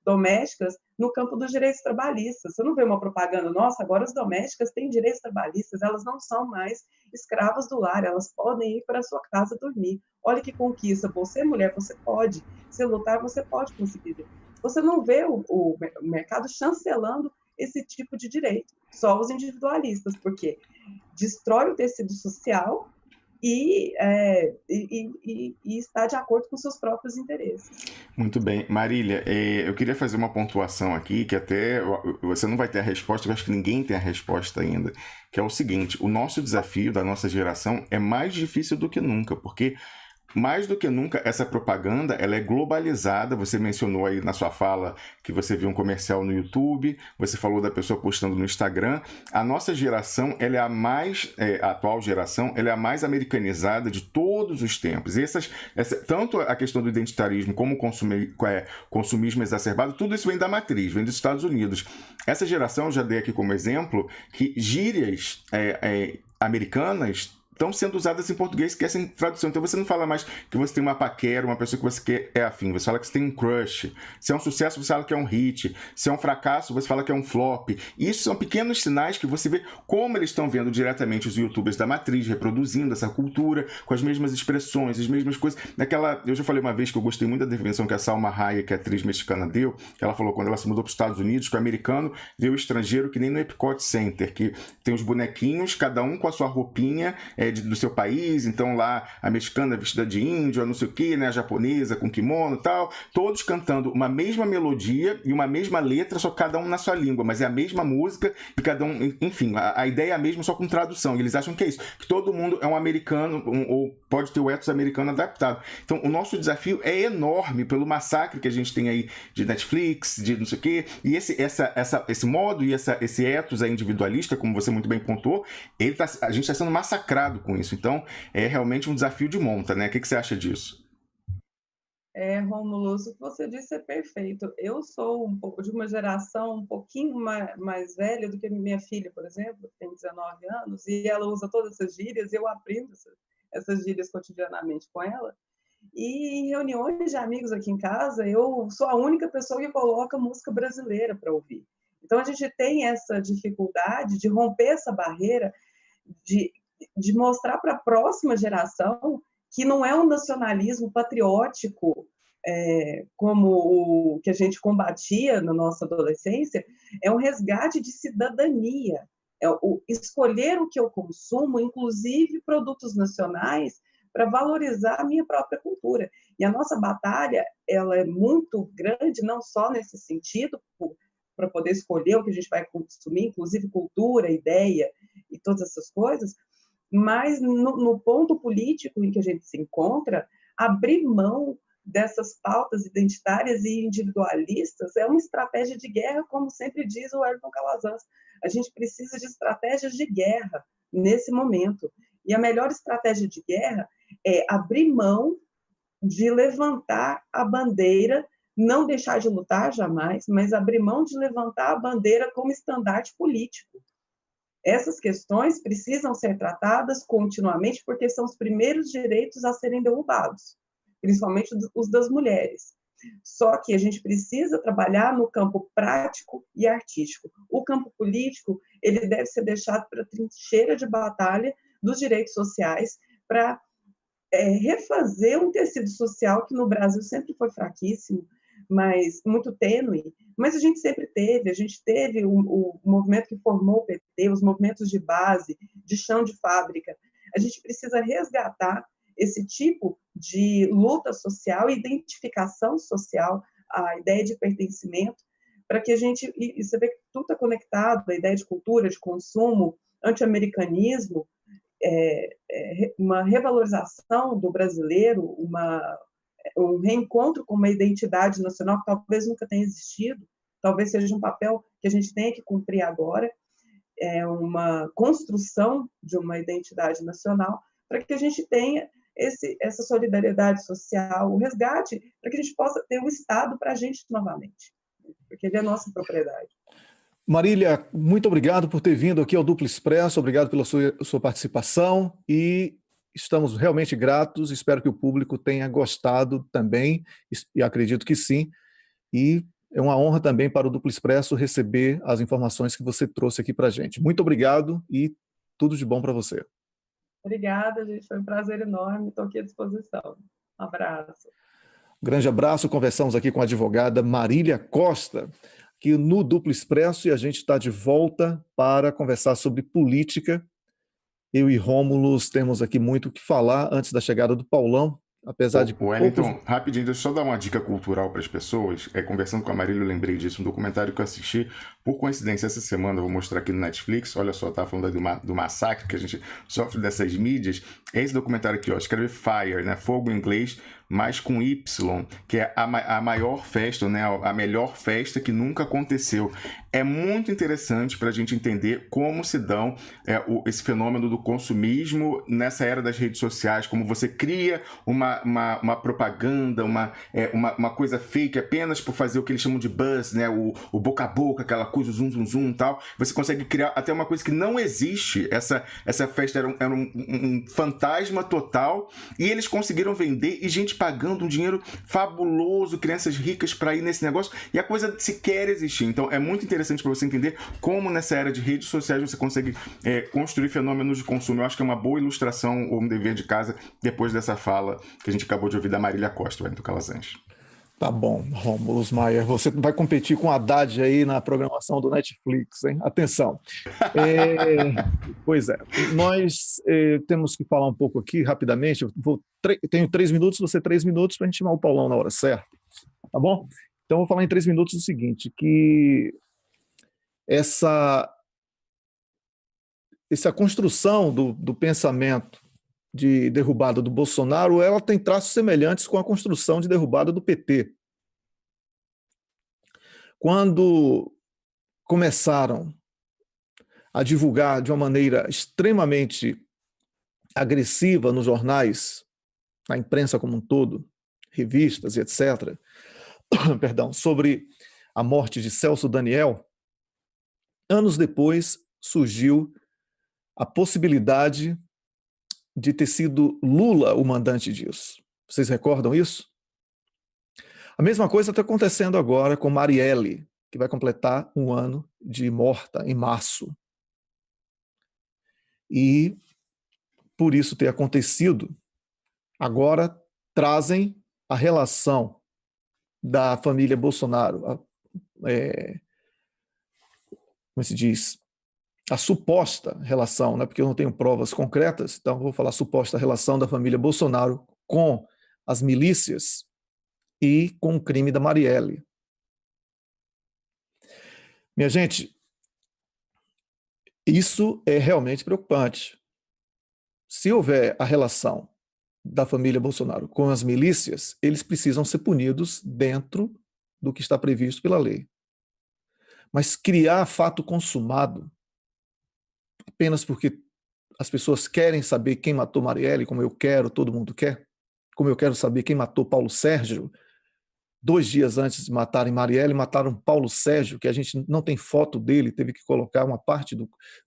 C: domésticas no campo dos direitos trabalhistas. Você não vê uma propaganda, nossa, agora as domésticas têm direitos trabalhistas, elas não são mais escravas do lar, elas podem ir para a sua casa dormir. Olha que conquista, você, mulher, você pode. Se lutar, você pode conseguir. Você não vê o mercado chancelando esse tipo de direito, só os individualistas, porque destrói o tecido social e está de acordo com seus próprios interesses.
B: Muito bem. Marília, eu queria fazer uma pontuação aqui, que até você não vai ter a resposta, eu acho que ninguém tem a resposta ainda, que é o seguinte: o nosso desafio da nossa geração é mais difícil do que nunca, porque mais do que nunca, essa propaganda ela é globalizada. Você mencionou aí na sua fala que você viu um comercial no YouTube, você falou da pessoa postando no Instagram. A nossa geração, ela é a atual geração, ela é a mais americanizada de todos os tempos. E tanto a questão do identitarismo como o consumismo exacerbado, tudo isso vem da matriz, vem dos Estados Unidos. Essa geração, eu já dei aqui como exemplo, que gírias americanas estão sendo usadas em português que é sem tradução. Então você não fala mais que você tem uma paquera, uma pessoa que você quer é afim. Você fala que você tem um crush. Se é um sucesso, você fala que é um hit. Se é um fracasso, você fala que é um flop. E isso são pequenos sinais que você vê como eles estão vendo diretamente os youtubers da matriz, reproduzindo essa cultura, com as mesmas expressões, as mesmas coisas. Eu já falei uma vez que eu gostei muito da definição que a Salma Hayek, que é a atriz mexicana, deu. Ela falou quando ela se mudou para os Estados Unidos, que o americano vê o estrangeiro que nem no Epcot Center, que tem os bonequinhos, cada um com a sua roupinha do seu país. Então lá a mexicana vestida de índio, a não sei o que, né, a japonesa com kimono e tal, todos cantando uma mesma melodia e uma mesma letra, só cada um na sua língua, mas é a mesma música e cada um, enfim, a ideia é a mesma, só com tradução. E eles acham que é isso, que todo mundo é um americano ou pode ter o ethos americano adaptado. Então o nosso desafio é enorme pelo massacre que a gente tem aí de Netflix, de não sei o que, e esse modo e esse ethos individualista, como você muito bem pontuou, a gente está sendo massacrado com isso. Então, é realmente um desafio de monta, né? O que você acha disso?
C: Rômulo, o que você disse é perfeito. Eu sou um pouco de uma geração um pouquinho mais velha do que minha filha, por exemplo, que tem 19 anos, e ela usa todas essas gírias, e eu aprendo essas gírias cotidianamente com ela. E em reuniões de amigos aqui em casa, eu sou a única pessoa que coloca música brasileira para ouvir. Então, a gente tem essa dificuldade de romper essa barreira, de mostrar para a próxima geração que não é um nacionalismo patriótico, como o que a gente combatia na nossa adolescência, é um resgate de cidadania, escolher o que eu consumo, inclusive produtos nacionais, para valorizar a minha própria cultura. E a nossa batalha, ela é muito grande, não só nesse sentido, para poder escolher o que a gente vai consumir, inclusive cultura, ideia e todas essas coisas, mas no ponto político em que a gente se encontra, abrir mão dessas pautas identitárias e individualistas é uma estratégia de guerra, como sempre diz o Ayrton Calazans. A gente precisa de estratégias de guerra nesse momento. E a melhor estratégia de guerra é abrir mão de levantar a bandeira, não deixar de lutar jamais, mas abrir mão de levantar a bandeira como estandarte político. Essas questões precisam ser tratadas continuamente, porque são os primeiros direitos a serem derrubados, principalmente os das mulheres. Só que a gente precisa trabalhar no campo prático e artístico. O campo político, ele deve ser deixado para a trincheira de batalha dos direitos sociais, para refazer um tecido social que no Brasil sempre foi fraquíssimo, mas muito tênue, mas a gente teve o movimento que formou o PT, os movimentos de base, de chão de fábrica. A gente precisa resgatar esse tipo de luta social, identificação social, a ideia de pertencimento, para que a gente, e você vê que tudo está conectado, a ideia de cultura, de consumo, anti-americanismo, uma revalorização do brasileiro, um reencontro com uma identidade nacional que talvez nunca tenha existido, talvez seja um papel que a gente tenha que cumprir agora, uma construção de uma identidade nacional, para que a gente tenha essa solidariedade social, o resgate, para que a gente possa ter o Estado para a gente novamente, porque ele é nossa propriedade.
A: Marília, muito obrigado por ter vindo aqui ao Duplo Expresso, obrigado pela sua participação e estamos realmente gratos, espero que o público tenha gostado também, e acredito que sim, e é uma honra também para o Duplo Expresso receber as informações que você trouxe aqui para a gente. Muito obrigado e tudo de bom para você.
C: Obrigada, gente, foi um prazer enorme, estou aqui à disposição. Um abraço.
A: Grande abraço, conversamos aqui com a advogada Marília Costa, aqui no Duplo Expresso, e a gente está de volta para conversar sobre política. Eu e Rômulo temos aqui muito o que falar antes da chegada do Paulão, apesar de
B: Wellington, rapidinho, deixa eu só dar uma dica cultural para as pessoas. Conversando com a Marília, eu lembrei disso, um documentário que eu assisti, por coincidência, essa semana, eu vou mostrar aqui no Netflix, olha só, tá falando do massacre que a gente sofre dessas mídias. É esse documentário aqui, ó, escreve Fire, né, fogo em inglês, mas com Y, que é a maior festa, né, a melhor festa que nunca aconteceu. É muito interessante para a gente entender como se dão esse fenômeno do consumismo nessa era das redes sociais, como você cria uma propaganda, uma coisa fake apenas por fazer o que eles chamam de buzz, né, o boca a boca, aquela coisa, zoom, zoom, zoom e tal. Você consegue criar até uma coisa que não existe. Essa festa era um fantasma total, e eles conseguiram vender, e gente pagando um dinheiro fabuloso, crianças ricas para ir nesse negócio, e a coisa sequer existir. Então é muito interessante para você entender como nessa era de redes sociais você consegue construir fenômenos de consumo. Eu acho que é uma boa ilustração ou um dever de casa depois dessa fala que a gente acabou de ouvir da Marília Costa, Wellington Calazans.
A: Tá bom, Rômulo Maia, você vai competir com o Haddad aí na programação do Netflix, hein? Atenção. Pois é, nós temos que falar um pouco aqui rapidamente. Eu tenho 3 minutos, você 3 minutos para a gente chamar o Paulão na hora certa, tá bom? Então, eu vou falar em 3 minutos o seguinte, que essa construção do pensamento de derrubada do Bolsonaro, ela tem traços semelhantes com a construção de derrubada do PT. Quando começaram a divulgar de uma maneira extremamente agressiva nos jornais, na imprensa como um todo, revistas e etc., perdão, sobre a morte de Celso Daniel, anos depois surgiu a possibilidade de ter sido Lula o mandante disso. Vocês recordam isso? A mesma coisa está acontecendo agora com Marielle, que vai completar 1 ano de morta em março. E, por isso ter acontecido, agora trazem a relação da família Bolsonaro, como se diz, a suposta relação, né, porque eu não tenho provas concretas, então vou falar a suposta relação da família Bolsonaro com as milícias e com o crime da Marielle. Minha gente, isso é realmente preocupante. Se houver a relação da família Bolsonaro com as milícias, eles precisam ser punidos dentro do que está previsto pela lei. Mas criar fato consumado apenas porque as pessoas querem saber quem matou Marielle, como eu quero, todo mundo quer, como eu quero saber quem matou Paulo Sérgio, 2 dias antes de matarem Marielle, mataram Paulo Sérgio, que a gente não tem foto dele, teve que colocar uma parte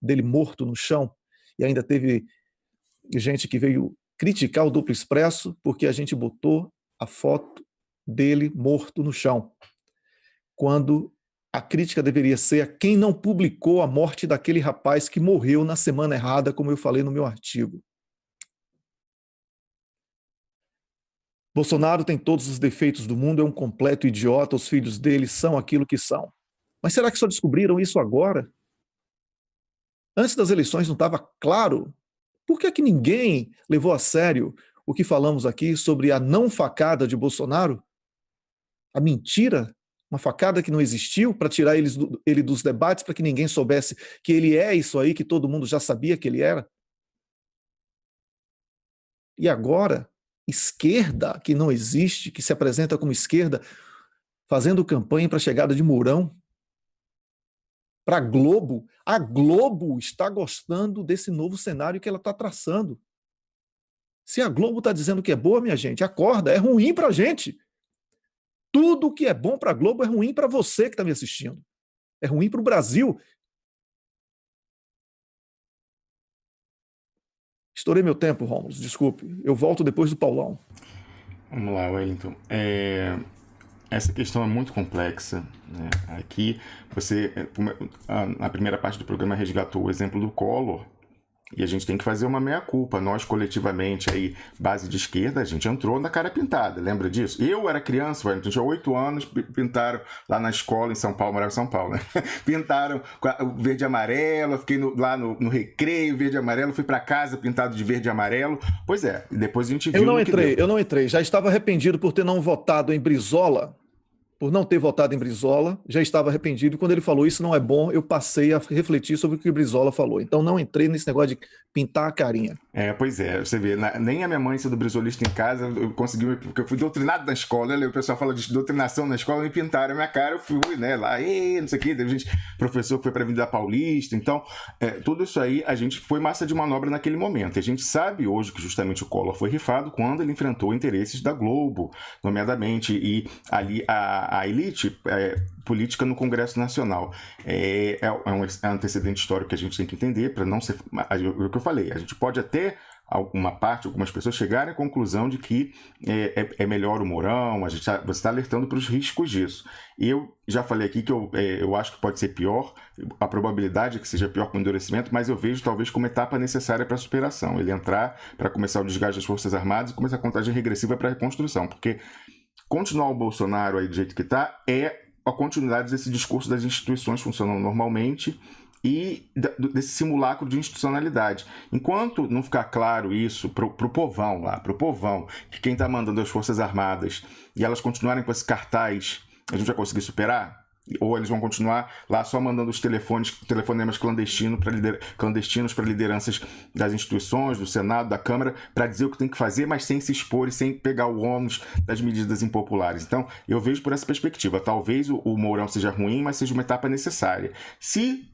A: dele morto no chão, e ainda teve gente que veio criticar o Duplo Expresso porque a gente botou a foto dele morto no chão, quando a crítica deveria ser a quem não publicou a morte daquele rapaz que morreu na semana errada, como eu falei no meu artigo. Bolsonaro tem todos os defeitos do mundo, é um completo idiota, os filhos dele são aquilo que são. Mas será que só descobriram isso agora? Antes das eleições não estava claro? Por que ninguém levou a sério o que falamos aqui sobre a não facada de Bolsonaro? A mentira? Uma facada que não existiu para tirar ele dos debates, para que ninguém soubesse que ele é isso aí, que todo mundo já sabia que ele era? E agora, esquerda, que não existe, que se apresenta como esquerda, fazendo campanha para a chegada de Mourão, para a Globo está gostando desse novo cenário que ela está traçando. Se a Globo está dizendo que é boa, minha gente, acorda, é ruim para a gente. Tudo que é bom para a Globo é ruim para você que está me assistindo. É ruim para o Brasil. Estourei meu tempo, Rômulo, desculpe. Eu volto depois do Paulão.
B: Vamos lá, Wellington. Essa questão é muito complexa, né? Aqui, você, na primeira parte do programa, resgatou o exemplo do Collor, e a gente tem que fazer uma meia-culpa. Nós, coletivamente, aí, base de esquerda, a gente entrou na cara pintada, lembra disso? Eu era criança, Wellington, tinha 8 anos, pintaram lá na escola em São Paulo, morava em São Paulo, né? Pintaram o verde e amarelo, eu fiquei lá no recreio, verde e amarelo, fui para casa pintado de verde e amarelo. Pois é, e depois a gente viu.
A: Eu não entrei, já estava arrependido por ter não votado em Brizola, já estava arrependido. Quando ele falou isso não é bom, eu passei a refletir sobre o que o Brizola falou. Então não entrei nesse negócio de pintar a carinha.
B: Pois é, você vê, nem a minha mãe sendo brizolista em casa, eu consegui, porque eu fui doutrinado na escola, né? O pessoal fala de doutrinação na escola, me pintaram a minha cara, eu fui, né, lá, não sei o que, teve gente, professor que foi para a Avenida Paulista, então, tudo isso aí, a gente foi massa de manobra naquele momento. E a gente sabe hoje que justamente o Collor foi rifado quando ele enfrentou interesses da Globo, nomeadamente, e ali a elite política no Congresso Nacional. É um antecedente histórico que a gente tem que entender para não ser... O que eu falei, a gente pode até algumas pessoas chegarem à conclusão de que é melhor o Mourão, você está alertando para os riscos disso. Eu já falei aqui que eu acho que pode ser pior, a probabilidade é que seja pior com o endurecimento, mas eu vejo talvez como etapa necessária para a superação, ele entrar para começar o desgaste das Forças Armadas e começar a contagem regressiva para a reconstrução, porque continuar o Bolsonaro aí do jeito que está é a continuidade desse discurso das instituições funcionando normalmente e desse simulacro de institucionalidade. Enquanto não ficar claro isso pro povão lá, pro povão, que quem está mandando as Forças Armadas e elas continuarem com esse cartaz, a gente vai conseguir superar? Ou eles vão continuar lá só mandando os telefonemas clandestinos para lideranças das instituições, do Senado, da Câmara, para dizer o que tem que fazer, mas sem se expor e sem pegar o ônus das medidas impopulares. Então, eu vejo por essa perspectiva. Talvez o Mourão seja ruim, mas seja uma etapa necessária. Se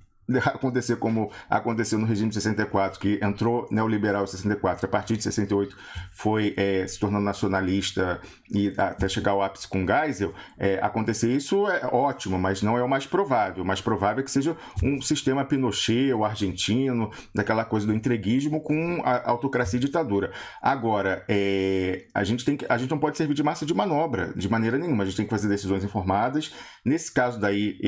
B: acontecer como aconteceu no regime de 64, que entrou neoliberal em 64, a partir de 68 foi se tornando nacionalista e até chegar ao ápice com Geisel, acontecer isso é ótimo, mas não é o mais provável. O mais provável é que seja um sistema Pinochet ou argentino, daquela coisa do entreguismo com a autocracia e ditadura. Agora, a gente não pode servir de massa de manobra, de maneira nenhuma. A gente tem que fazer decisões informadas. Nesse caso daí,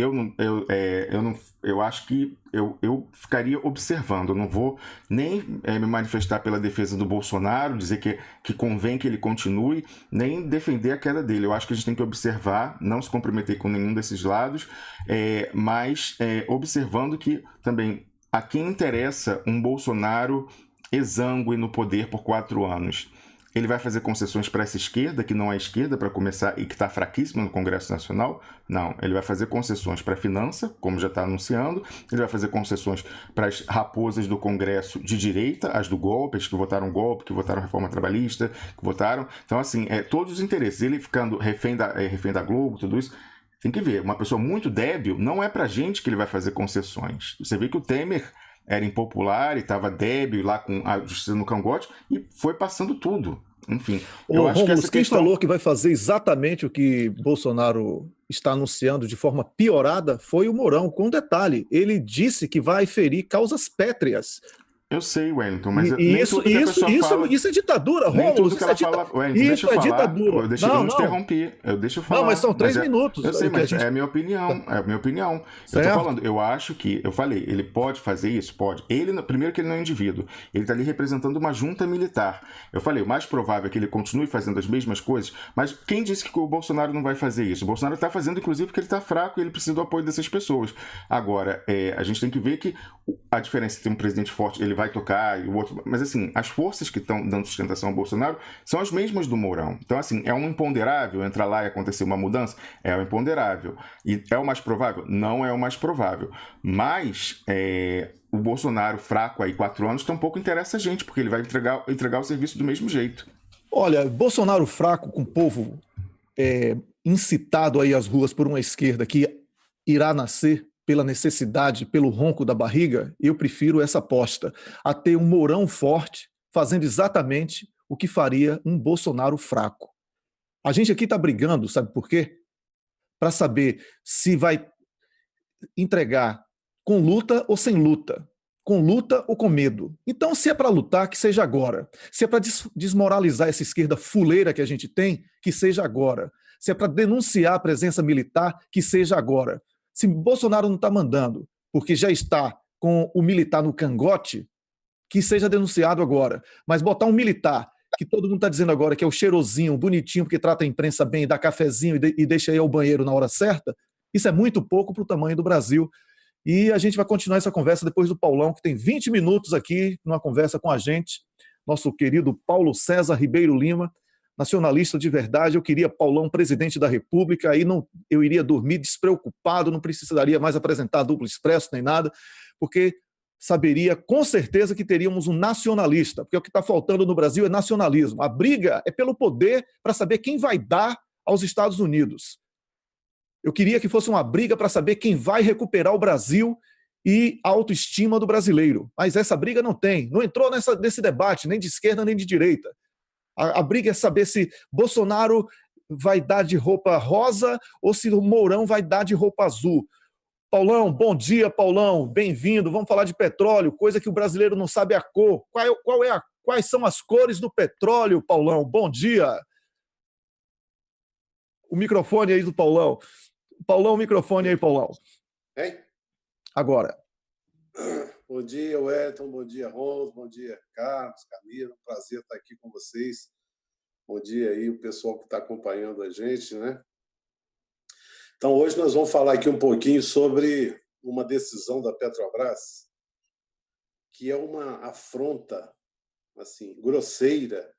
B: eu acho que eu ficaria observando. Eu não vou nem me manifestar pela defesa do Bolsonaro, dizer que convém que ele continue, nem defender a queda dele. Eu acho que a gente tem que observar, não se comprometer com nenhum desses lados, mas observando que também a quem interessa um Bolsonaro exangue no poder por 4 anos. Ele vai fazer concessões para essa esquerda, que não é esquerda, para começar, e que está fraquíssima no Congresso Nacional? Não. Ele vai fazer concessões para a finança, como já está anunciando. Ele vai fazer concessões para as raposas do Congresso de direita, as do golpe, as que votaram golpe, que votaram reforma trabalhista, que votaram. Então, assim, todos os interesses. Ele ficando refém da Globo, tudo isso. Tem que ver. Uma pessoa muito débil, não é para a gente que ele vai fazer concessões. Você vê que o Temer era impopular e estava débil lá com a justiça no cangote e foi passando tudo. Enfim, eu acho que essa
A: quem
B: questão...
A: falou que vai fazer exatamente o que Bolsonaro está anunciando de forma piorada foi o Mourão, com um detalhe. Ele disse que vai ferir causas pétreas.
B: Eu sei, Wellington, mas
A: isso é ditadura, Rômulo.
B: Isso é
A: ditadura.
B: Deixa eu não te interrompi. Deixa eu falar.
A: Não, mas são 3 minutos.
B: Eu sei, mas é a minha opinião. É a minha opinião. Certo. Eu tô falando, eu acho que, eu falei, ele pode fazer isso? Pode. Primeiro que ele não é indivíduo. Ele está ali representando uma junta militar. Eu falei, o mais provável é que ele continue fazendo as mesmas coisas, mas quem disse que o Bolsonaro não vai fazer isso? O Bolsonaro está fazendo, inclusive, porque ele está fraco e ele precisa do apoio dessas pessoas. Agora, a gente tem que ver que a diferença entre um presidente forte, ele vai tocar e o outro... Mas, assim, as forças que estão dando sustentação ao Bolsonaro são as mesmas do Mourão. Então, assim, é um imponderável entrar lá e acontecer uma mudança? É um imponderável. E é o mais provável? Não é o mais provável. Mas o Bolsonaro fraco aí 4 anos tampouco interessa a gente, porque ele vai entregar o serviço do mesmo jeito.
A: Olha, Bolsonaro fraco com o povo incitado aí às ruas por uma esquerda que irá nascer pela necessidade, pelo ronco da barriga, eu prefiro essa aposta, a ter um Mourão forte, fazendo exatamente o que faria um Bolsonaro fraco. A gente aqui está brigando, sabe por quê? Para saber se vai entregar com luta ou sem luta, com luta ou com medo. Então, se é para lutar, que seja agora. Se é para desmoralizar essa esquerda fuleira que a gente tem, que seja agora. Se é para denunciar a presença militar, que seja agora. Se Bolsonaro não está mandando, porque já está com o militar no cangote, que seja denunciado agora. Mas botar um militar, que todo mundo está dizendo agora que é o cheirosinho, bonitinho, porque trata a imprensa bem, dá cafezinho e deixa ir ao banheiro na hora certa, isso é muito pouco para o tamanho do Brasil. E a gente vai continuar essa conversa depois do Paulão, que tem 20 minutos aqui numa conversa com a gente, nosso querido Paulo César Ribeiro Lima, nacionalista de verdade. Eu queria Paulão presidente da República, aí eu iria dormir despreocupado, não precisaria mais apresentar duplo expresso nem nada, porque saberia com certeza que teríamos um nacionalista, porque o que está faltando no Brasil é nacionalismo. A briga é pelo poder para saber quem vai dar aos Estados Unidos. Eu queria que fosse uma briga para saber quem vai recuperar o Brasil e a autoestima do brasileiro. Mas essa briga não tem, não entrou nesse debate, nem de esquerda nem de direita. A briga é saber se Bolsonaro vai dar de roupa rosa ou se o Mourão vai dar de roupa azul. Paulão, bom dia, Paulão. Bem-vindo. Vamos falar de petróleo, coisa que o brasileiro não sabe a cor. Quais são as cores do petróleo, Paulão? Bom dia. O microfone aí do Paulão. Paulão, o microfone aí, Paulão.
D: Hein?
A: Agora.
D: Bom dia, Wellington. Bom dia, Rose. Bom dia, Carlos, Camila. Um prazer estar aqui com vocês. Bom dia aí, o pessoal que está acompanhando a gente, né? Então, hoje nós vamos falar aqui um pouquinho sobre uma decisão da Petrobras que é uma afronta, assim, grosseira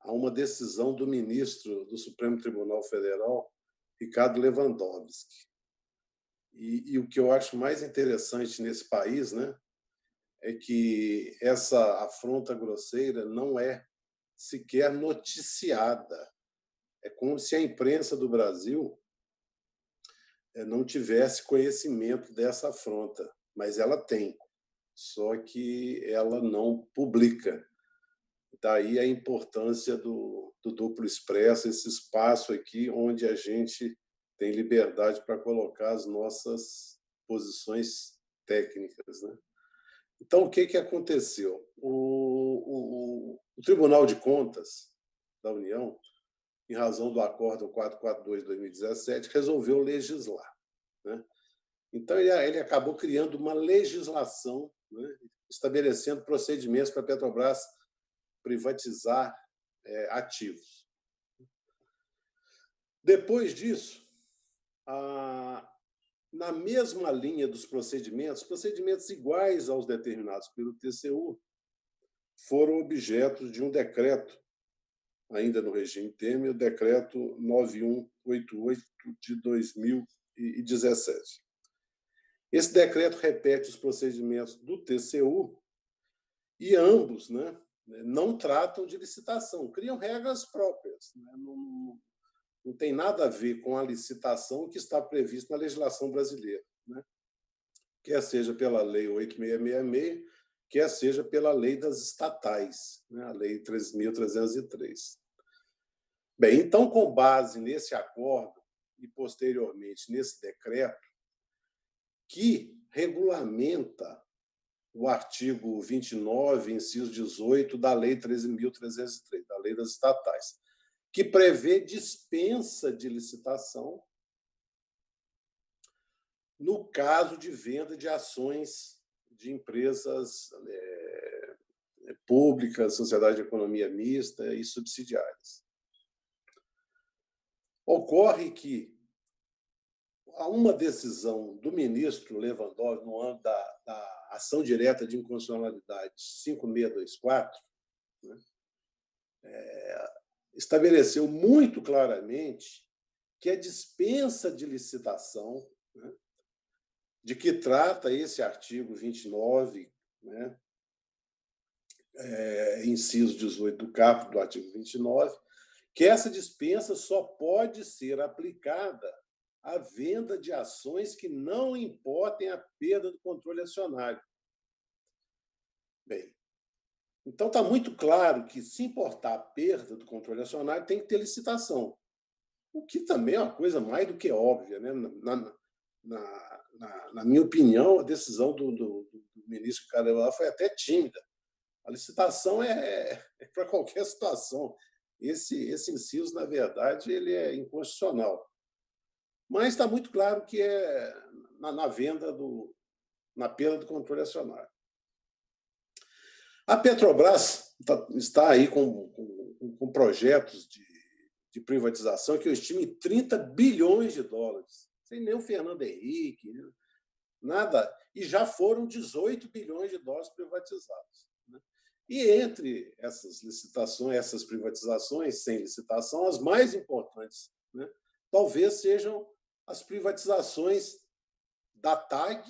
D: a uma decisão do ministro do Supremo Tribunal Federal, Ricardo Lewandowski. E o que eu acho mais interessante nesse país, né, é que essa afronta grosseira não é sequer noticiada. É como se a imprensa do Brasil não tivesse conhecimento dessa afronta. mas ela tem, só que ela não publica. Daí a importância do Duplo Expresso, esse espaço aqui onde a gente tem liberdade para colocar as nossas posições técnicas, né? Então, o que aconteceu? O Tribunal de Contas da União, em razão do Acórdão 442 de 2017, resolveu legislar, né? Então, ele acabou criando uma legislação, né, estabelecendo procedimentos para a Petrobras privatizar ativos. Depois disso, na mesma linha dos procedimentos iguais aos determinados pelo TCU, foram objeto de um decreto, ainda no regime Temer, o decreto 9188 de 2017. Esse decreto repete os procedimentos do TCU e ambos, né, não tratam de licitação, criam regras próprias, né? Não tem nada a ver com a licitação que está prevista na legislação brasileira, né? Quer seja pela Lei 8666, quer seja pela Lei das Estatais, né? A Lei 13.303. Bem, então, com base nesse acordo e, posteriormente, nesse decreto, que regulamenta o artigo 29, inciso 18, da Lei 13.303, da Lei das Estatais, que prevê dispensa de licitação no caso de venda de ações de empresas públicas, sociedade de economia mista e subsidiárias. Ocorre que há uma decisão do ministro Lewandowski no âmbito da ação direta de inconstitucionalidade 5624, né, estabeleceu muito claramente que a dispensa de licitação, né, de que trata esse artigo 29, né, inciso 18 do caput do artigo 29, que essa dispensa só pode ser aplicada à venda de ações que não importem a perda do controle acionário. Bem, então está muito claro que, se importar a perda do controle acionário, tem que ter licitação, o que também é uma coisa mais do que óbvia, né? Na minha opinião, a decisão do ministro Carlos foi até tímida. A licitação é para qualquer situação. Esse inciso, na verdade, ele é inconstitucional. Mas está muito claro que é na venda, na perda do controle acionário. A Petrobras está aí com projetos de privatização que eu estimo em 30 bilhões de dólares, sem nem o Fernando Henrique, nada, e já foram 18 bilhões de dólares privatizados, né? E entre essas licitações, essas privatizações sem licitação, as mais importantes, né, talvez sejam as privatizações da TAG,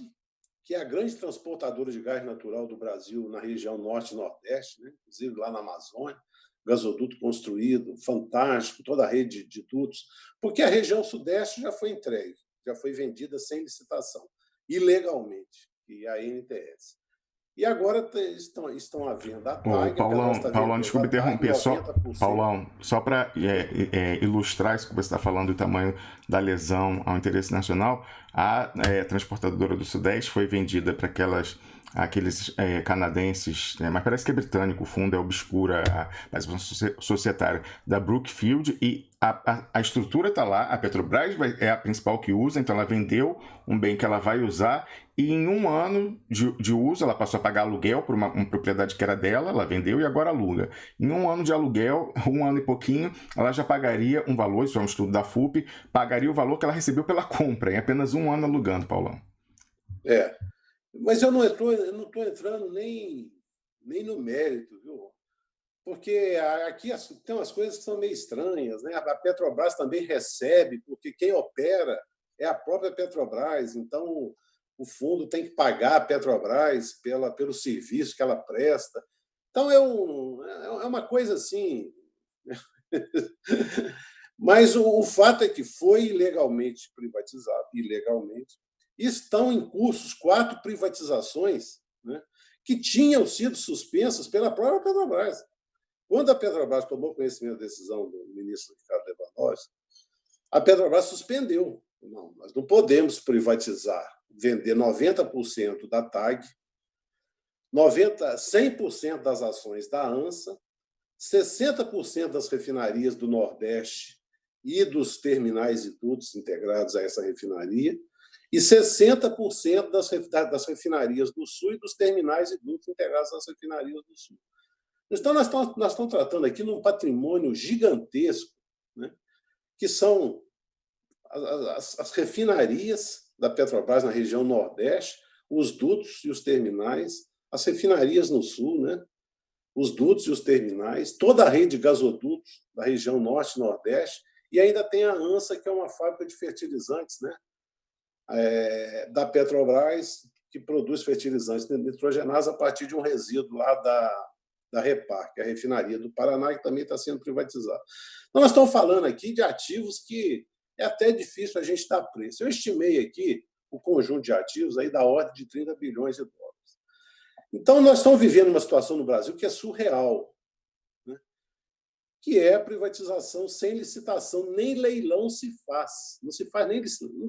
D: que é a grande transportadora de gás natural do Brasil na região norte e nordeste, né? Inclusive lá na Amazônia, gasoduto construído, fantástico, toda a rede de dutos, porque a região sudeste já foi entregue, já foi vendida sem licitação, ilegalmente, e a ANTS. E agora estão à venda a TAG.
B: Paulão, desculpa interromper. Paulão, só para ilustrar isso que você está falando, do tamanho da lesão ao interesse nacional, a transportadora do Sudeste foi vendida para aqueles canadenses, mas parece que é britânico, o fundo é obscura, a participação societária da Brookfield, e a estrutura está lá, a Petrobras é a principal que usa, então ela vendeu um bem que ela vai usar, e em um ano de uso, ela passou a pagar aluguel por uma propriedade que era dela, ela vendeu e agora aluga. Em um ano de aluguel, um ano e pouquinho, ela já pagaria um valor, isso é um estudo da FUP, pagaria o valor que ela recebeu pela compra, em apenas um ano alugando, Paulão.
D: Mas eu não estou entrando nem no mérito, viu? Porque aqui tem umas coisas que são meio estranhas, né? A Petrobras também recebe, porque quem opera é a própria Petrobras, então o fundo tem que pagar a Petrobras pelo serviço que ela presta. Então é uma coisa assim. Mas o fato é que foi ilegalmente privatizado, ilegalmente, estão em curso 4 privatizações, né, que tinham sido suspensas pela própria Petrobras. Quando a Petrobras tomou conhecimento da decisão do ministro Ricardo Lewandowski, a Petrobras suspendeu. Não, nós não podemos privatizar, vender 90% da TAG, 100% das ações da ANSA, 60% das refinarias do Nordeste e dos terminais e dutos integrados a essa refinaria, e 60% das refinarias do Sul e dos terminais e dutos integrados às refinarias do Sul. Então, nós estamos tratando aqui de um patrimônio gigantesco, né, que são as refinarias da Petrobras na região Nordeste, os dutos e os terminais, as refinarias no Sul, né, os dutos e os terminais, toda a rede de gasodutos da região Norte e Nordeste, e ainda tem a ANSA, que é uma fábrica de fertilizantes, né, da Petrobras, que produz fertilizantes nitrogenados a partir de um resíduo lá da Repar, que é a refinaria do Paraná, que também está sendo privatizada. Então, nós estamos falando aqui de ativos que é até difícil a gente dar preço. Eu estimei aqui o conjunto de ativos aí da ordem de 30 bilhões de dólares. Então, nós estamos vivendo uma situação no Brasil que é surreal, né? Que é a privatização sem licitação, nem leilão se faz. Não se faz nem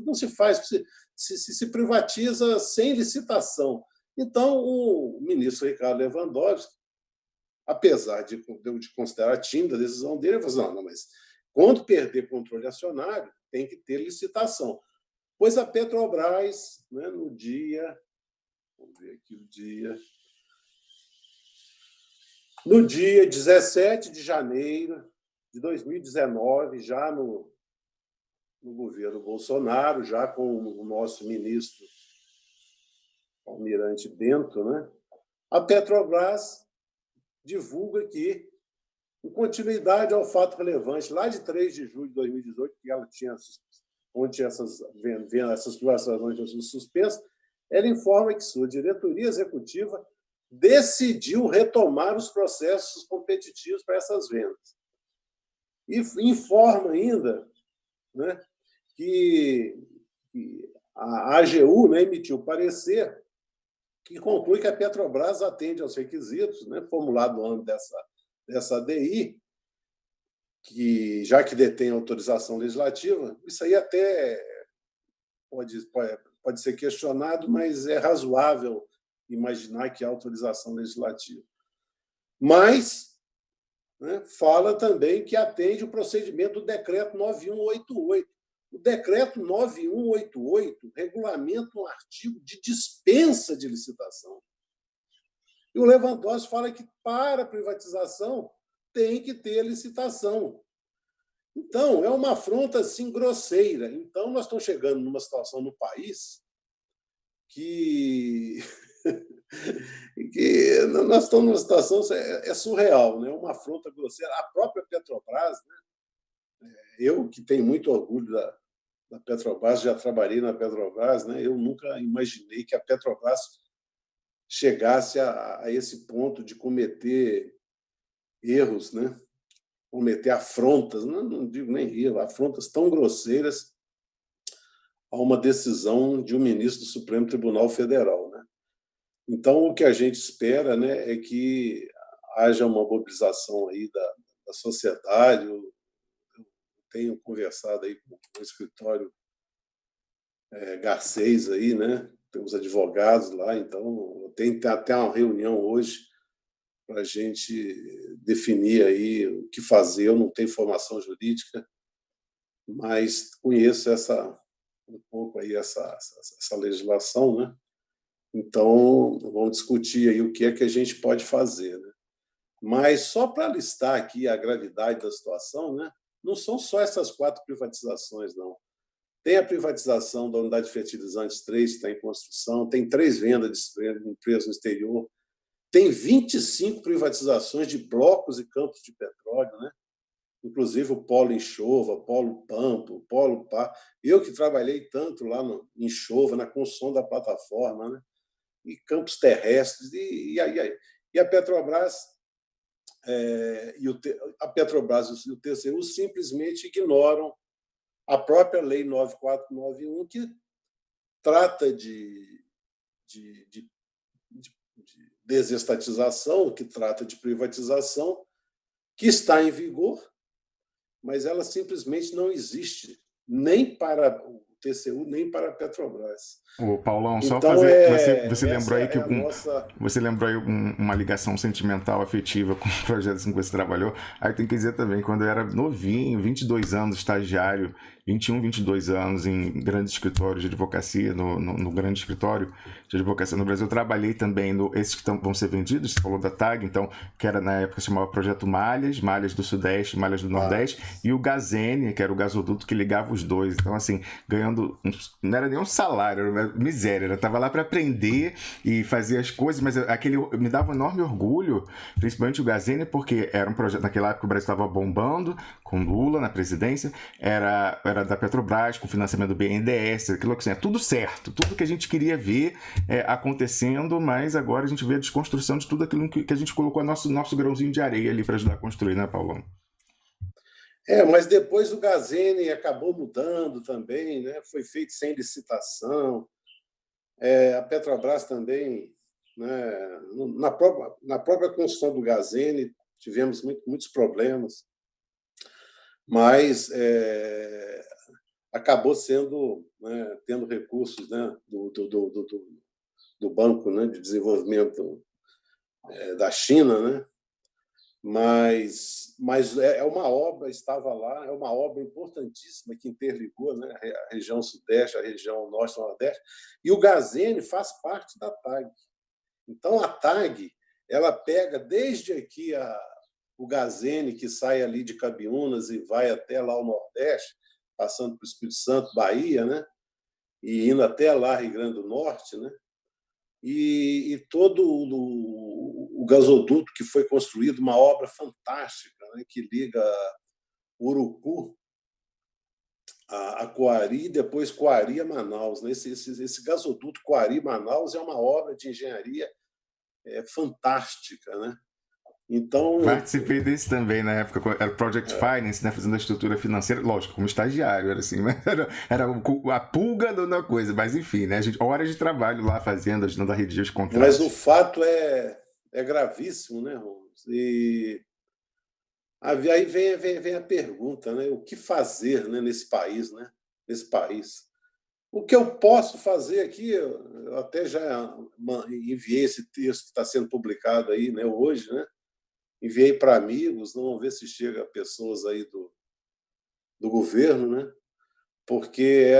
D: não se faz, se privatiza sem licitação. Então, o ministro Ricardo Lewandowski, apesar de considerar tímida a decisão dele, ele falou: não, mas quando perder controle acionário, tem que ter licitação. Pois a Petrobras, né, no dia... Vamos ver aqui o dia... No dia 17 de janeiro de 2019, já no governo Bolsonaro, já com o nosso ministro Almirante Bento, né, a Petrobras divulga que, em continuidade ao fato relevante, lá de 3 de julho de 2018, que ela tinha, onde essas privatizações suspensas, ela informa que sua diretoria executiva decidiu retomar os processos competitivos para essas vendas. E informa ainda, né, que a AGU, né, emitiu parecer que conclui que a Petrobras atende aos requisitos, né, formulados no âmbito dessa ADI, que, já que detém autorização legislativa, isso aí até pode ser questionado, mas é razoável imaginar que há autorização legislativa. Mas, né, fala também que atende o procedimento do Decreto 9188. O Decreto 9188 regulamenta um artigo de dispensa de licitação. E o Lewandowski fala que, para a privatização, tem que ter licitação. Então, é uma afronta assim, grosseira. Então, nós estamos chegando numa situação no país que nós estamos numa situação surreal, né? Uma afronta grosseira. A própria Petrobras, né? Eu, que tenho muito orgulho da Petrobras, já trabalhei na Petrobras, né? Eu nunca imaginei que a Petrobras chegasse a esse ponto de cometer erros, né? Cometer afrontas, não digo nem erro, afrontas tão grosseiras a uma decisão de um ministro do Supremo Tribunal Federal, né? Então, o que a gente espera, né, é que haja uma mobilização aí da sociedade. Eu tenho conversado aí com o escritório Garcês aí, né? Temos advogados lá, então tem até uma reunião hoje para a gente definir aí o que fazer. Eu não tenho formação jurídica, mas conheço um pouco aí essa legislação, né? Então, vamos discutir aí o que é que a gente pode fazer, né? Mas só para listar aqui a gravidade da situação, né? Não são só essas 4 privatizações, não. Tem a privatização da unidade de fertilizantes 3, que está em construção, tem 3 vendas de empresas no exterior, tem 25 privatizações de blocos e campos de petróleo, né? Inclusive o Polo Enxova, Polo Pampa, Polo Pá. Eu que trabalhei tanto lá em Enxova, na construção da plataforma, né? E campos terrestres, e a Petrobras, a Petrobras e o TCU simplesmente ignoram a própria Lei 9491, que trata de desestatização, que trata de privatização, que está em vigor, mas ela simplesmente não existe, nem para o TCU, nem para a Petrobras.
B: Ô, Paulão, só
D: Então,
B: fazer. Você lembrou aí
D: essa
B: que
D: é a nossa...
B: você lembrou aí uma ligação sentimental, afetiva com o projeto assim que você trabalhou. Aí tem que dizer também, quando eu era novinho, 22 anos, estagiário, 21, 22 anos em grandes escritórios de advocacia, no grande escritório de advocacia no Brasil, eu trabalhei também esses que vão ser vendidos, você falou da TAG, então, que era na época se chamava Projeto Malhas, Malhas do Sudeste, Malhas do Nordeste, e o Gazene, que era o gasoduto que ligava os dois. Então, assim, ganhando, não era nem um salário, era miséria, eu estava lá para aprender e fazer as coisas, mas aquele me dava um enorme orgulho, principalmente o Gazene, porque era um projeto, naquela época o Brasil estava bombando, com Lula na presidência, era da Petrobras, com financiamento do BNDES, aquilo que assim, é tudo certo, tudo que a gente queria ver acontecendo, mas agora a gente vê a desconstrução de tudo aquilo que a gente colocou nosso grãozinho de areia ali para ajudar a construir, né, Paulão?
D: Mas depois o Gazene acabou mudando também, né? Foi feito sem licitação. A Petrobras também, né? Na própria construção do Gazene, tivemos muitos problemas, mas acabou sendo, né, tendo recursos, né, do Banco, né, de Desenvolvimento da China, né? Mas é uma obra, estava lá, é uma obra importantíssima que interligou, né, a região Sudeste, a região Norte e Nordeste, e o Gazene faz parte da TAG. Então, a TAG ela pega desde aqui o Gazene, que sai ali de Cabiúnas e vai até lá ao Nordeste, passando por Espírito Santo, Bahia, né, e indo até lá, Rio Grande do Norte, né, e todo o gasoduto que foi construído, uma obra fantástica, né, que liga Urucu a Coari e depois Coari a Manaus, né? Esse gasoduto Coari-Manaus é uma obra de engenharia fantástica, né? Então,
B: participei desse também na época, era Project Finance, né, fazendo a estrutura financeira, lógico, como estagiário, era assim, era a pulga da coisa, mas enfim, né, horas de trabalho lá fazendo, ajudando a redigir os contratos.
D: Mas o fato é gravíssimo, né, Ramos? E aí vem a pergunta, né, o que fazer, né, nesse país, né? Nesse país. O que eu posso fazer aqui, eu até já enviei esse texto que está sendo publicado aí, né, hoje, né? Enviei para amigos, vamos ver se chega pessoas aí do governo, né? Porque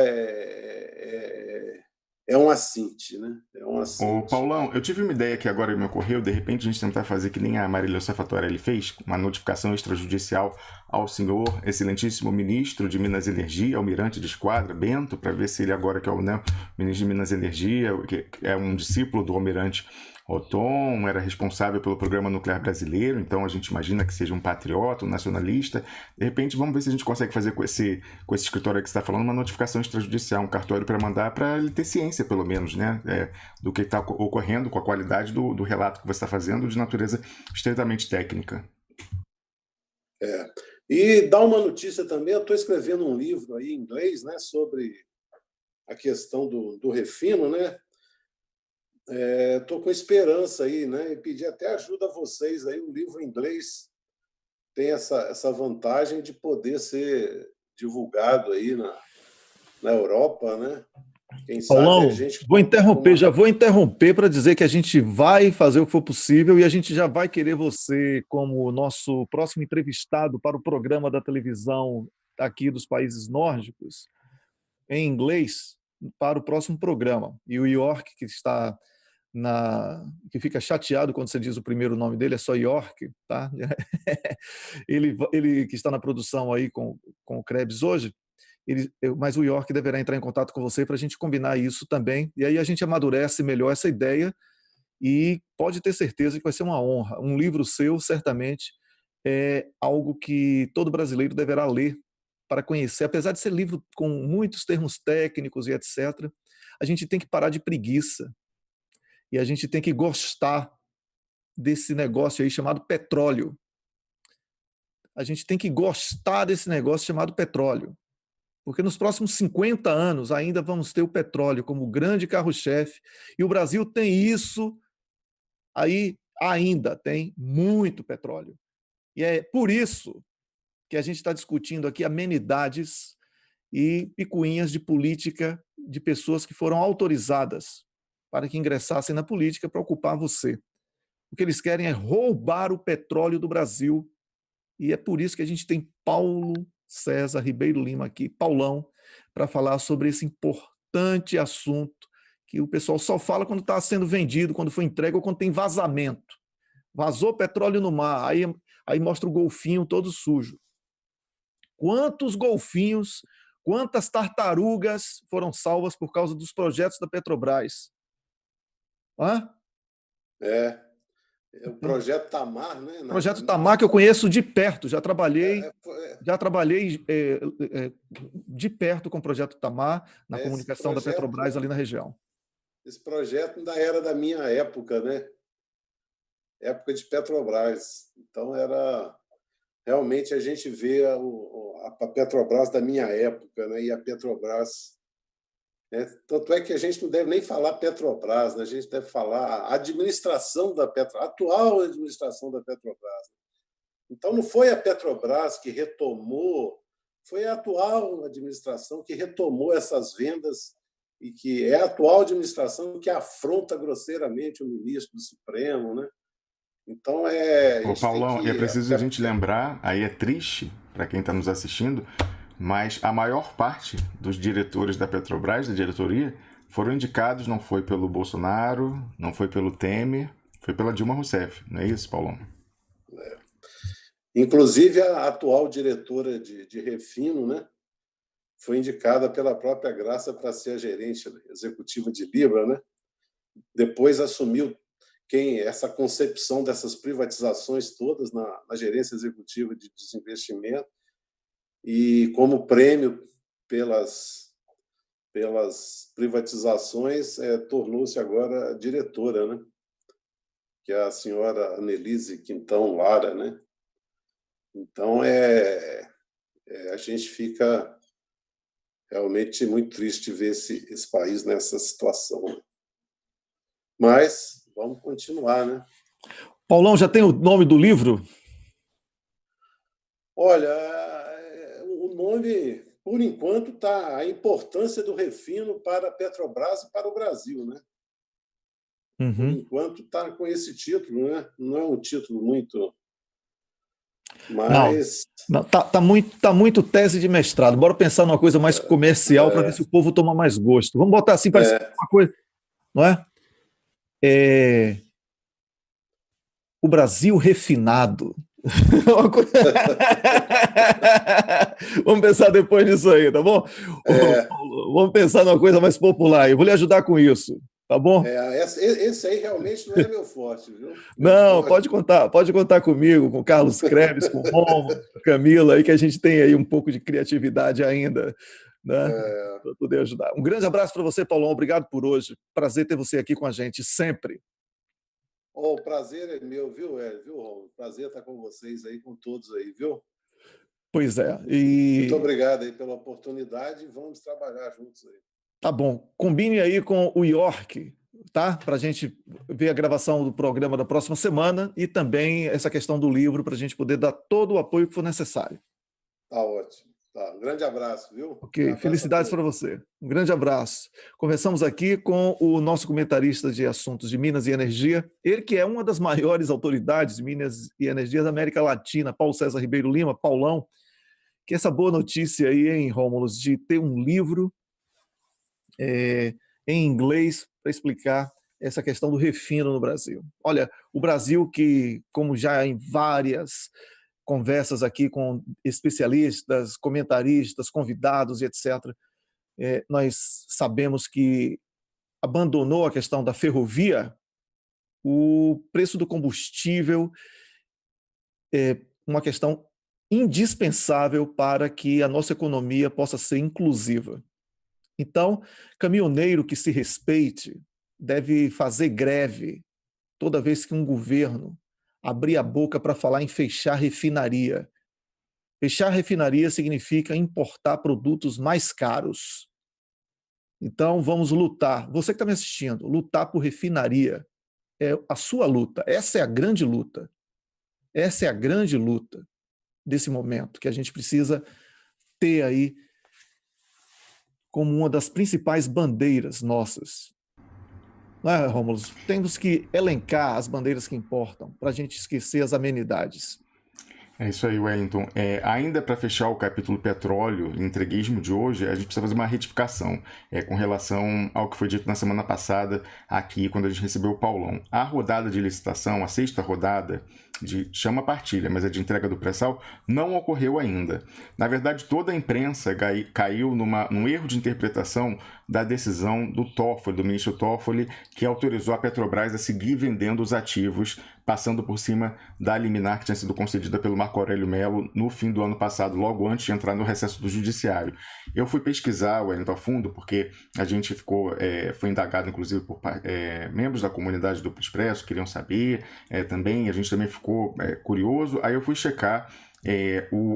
D: é um assinte, né? É um assinte.
B: Ô, Paulão, eu tive uma ideia que agora me ocorreu, de repente a gente tentar fazer que nem a Marília Safatorelli fez, uma notificação extrajudicial ao senhor excelentíssimo ministro de Minas e Energia, almirante de esquadra, Bento, para ver se ele agora, que é o, né, ministro de Minas e Energia, que é um discípulo do almirante Othon, era responsável pelo programa nuclear brasileiro, então a gente imagina que seja um patriota, um nacionalista. De repente, vamos ver se a gente consegue fazer com esse escritório que você está falando uma notificação extrajudicial, um cartório para mandar para ele ter ciência, pelo menos, né, do que está ocorrendo, com a qualidade do relato que você está fazendo, de natureza estritamente técnica.
D: E dá uma notícia também, eu estou escrevendo um livro aí em inglês, né, sobre a questão do refino, né? Estou com esperança aí, né? E pedir até ajuda a vocês aí. O livro em inglês tem essa vantagem de poder ser divulgado aí na Europa, né? Quem
A: Paulão,
D: sabe a gente
A: já vou interromper para dizer que a gente vai fazer o que for possível e a gente já vai querer você como nosso próximo entrevistado para o programa da televisão aqui dos países nórdicos, em inglês, para o próximo programa. E o York, que fica chateado quando você diz o primeiro nome dele, é só York, tá? Ele que está na produção aí com o Krebs hoje, mas o York deverá entrar em contato com você para a gente combinar isso também, e aí a gente amadurece melhor essa ideia e pode ter certeza que vai ser uma honra. Um livro seu, certamente, é algo que todo brasileiro deverá ler para conhecer, apesar de ser livro com muitos termos técnicos e etc., a gente tem que parar de preguiça e a gente tem que gostar desse negócio aí chamado petróleo. A gente tem que gostar desse negócio chamado petróleo. porque nos próximos 50 anos ainda vamos ter o petróleo como grande carro-chefe, e o Brasil tem isso aí ainda, tem muito petróleo. E é por isso que a gente está discutindo aqui amenidades e picuinhas de política de pessoas que foram autorizadas para que ingressassem na política para ocupar você. O que eles querem é roubar o petróleo do Brasil, e é por isso que a gente tem Paulo César Ribeiro Lima aqui, Paulão, para falar sobre esse importante assunto que o pessoal só fala quando está sendo vendido, quando foi entregue ou quando tem vazamento. Vazou petróleo no mar, aí mostra o golfinho todo sujo. Quantos golfinhos, quantas tartarugas foram salvas por causa dos projetos da Petrobras? Hã?
D: O projeto Tamar, né?
A: O projeto Tamar, que eu conheço de perto, já trabalhei de perto com o projeto Tamar, na comunicação da Petrobras ali na região.
D: Esse projeto ainda era da minha época, né? Época de Petrobras. Então, realmente a gente vê a Petrobras da minha época, né? E a Petrobras... Tanto é que a gente não deve nem falar Petrobras, né? A gente deve falar a administração da Petrobras, a atual administração da Petrobras. Então, não foi a Petrobras que retomou, foi a atual administração que retomou essas vendas e que é a atual administração que afronta grosseiramente o ministro do Supremo, né? Então,
B: Paulão, é preciso a gente lembrar, aí é triste para quem está nos assistindo, mas a maior parte dos diretores da Petrobras, da diretoria, foram indicados, não foi pelo Bolsonaro, não foi pelo Temer, foi pela Dilma Rousseff, não é isso, Paulão?
D: Inclusive, a atual diretora de Refino, né, foi indicada pela própria Graça para ser a gerente executiva de Libra, né? Depois assumiu essa concepção dessas privatizações todas na gerência executiva de desinvestimento, e como prêmio pelas privatizações tornou-se agora diretora, né? Que é a senhora Anelise Quintão Lara, né? Então a gente fica realmente muito triste ver esse país nessa situação. Mas vamos continuar, né?
A: Paulão, já tem o nome do livro?
D: Olha, o nome, por enquanto, está a importância do refino para a Petrobras e para o Brasil, né?
A: Uhum.
D: Por enquanto está com esse título, né? Não é um título muito... Mas...
A: Não, tá muito tese de mestrado. Bora pensar numa coisa mais comercial para ver se o povo toma mais gosto. Vamos botar assim, parece uma coisa, não é? O Brasil refinado. Vamos pensar depois nisso aí, tá bom? Vamos pensar numa coisa mais popular. Eu vou lhe ajudar com isso, tá bom?
D: Esse aí realmente não é meu forte, viu?
A: Não, pode contar comigo, com o Carlos Krebs, com o Romo, com a Camila, aí que a gente tem aí um pouco de criatividade ainda, né? Para poder ajudar. Um grande abraço para você, Paulão. Obrigado por hoje. Prazer ter você aqui com a gente sempre.
D: O prazer é meu, viu, Romulo? Prazer estar com vocês aí, com todos aí, viu?
A: Pois é.
D: Muito obrigado aí pela oportunidade e vamos trabalhar juntos aí.
A: Tá bom. Combine aí com o York, tá? Para a gente ver a gravação do programa da próxima semana e também essa questão do livro para a gente poder dar todo o apoio que for necessário.
D: Tá ótimo. Tá. Um grande abraço, viu?
A: Ok, felicidades para você. Um grande abraço. Conversamos aqui com o nosso comentarista de assuntos de Minas e Energia, ele que é uma das maiores autoridades de Minas e Energia da América Latina, Paulo César Ribeiro Lima, Paulão, que essa boa notícia aí, hein, Rômulos, de ter um livro em inglês para explicar essa questão do refino no Brasil. Olha, o Brasil que, como já em várias conversas aqui com especialistas, comentaristas, convidados e etc., nós sabemos que abandonou a questão da ferrovia, o preço do combustível é uma questão indispensável para que a nossa economia possa ser inclusiva. Então, caminhoneiro que se respeite deve fazer greve toda vez que um governo abrir a boca para falar em fechar refinaria. Fechar a refinaria significa importar produtos mais caros. Então, vamos lutar. Você que está me assistindo, lutar por refinaria é a sua luta. Essa é a grande luta. Essa é a grande luta desse momento, que a gente precisa ter aí como uma das principais bandeiras nossas. Não é, Rômulo? Temos que elencar as bandeiras que importam, para a gente esquecer as amenidades.
B: É isso aí, Wellington. Ainda para fechar o capítulo petróleo e entreguismo de hoje, a gente precisa fazer uma retificação com relação ao que foi dito na semana passada aqui, quando a gente recebeu o Paulão. A rodada de licitação, a sexta rodada, chama partilha, mas a de entrega do pré-sal, não ocorreu ainda. Na verdade, toda a imprensa caiu num erro de interpretação da decisão do Toffoli, do ministro Toffoli, que autorizou a Petrobras a seguir vendendo os ativos, passando por cima da liminar que tinha sido concedida pelo Marco Aurélio Mello no fim do ano passado, logo antes de entrar no recesso do Judiciário. Eu fui pesquisar, Wellington, a fundo, porque a gente foi indagado, inclusive, por membros da comunidade do Expresso, queriam saber também, a gente também ficou curioso, aí eu fui checar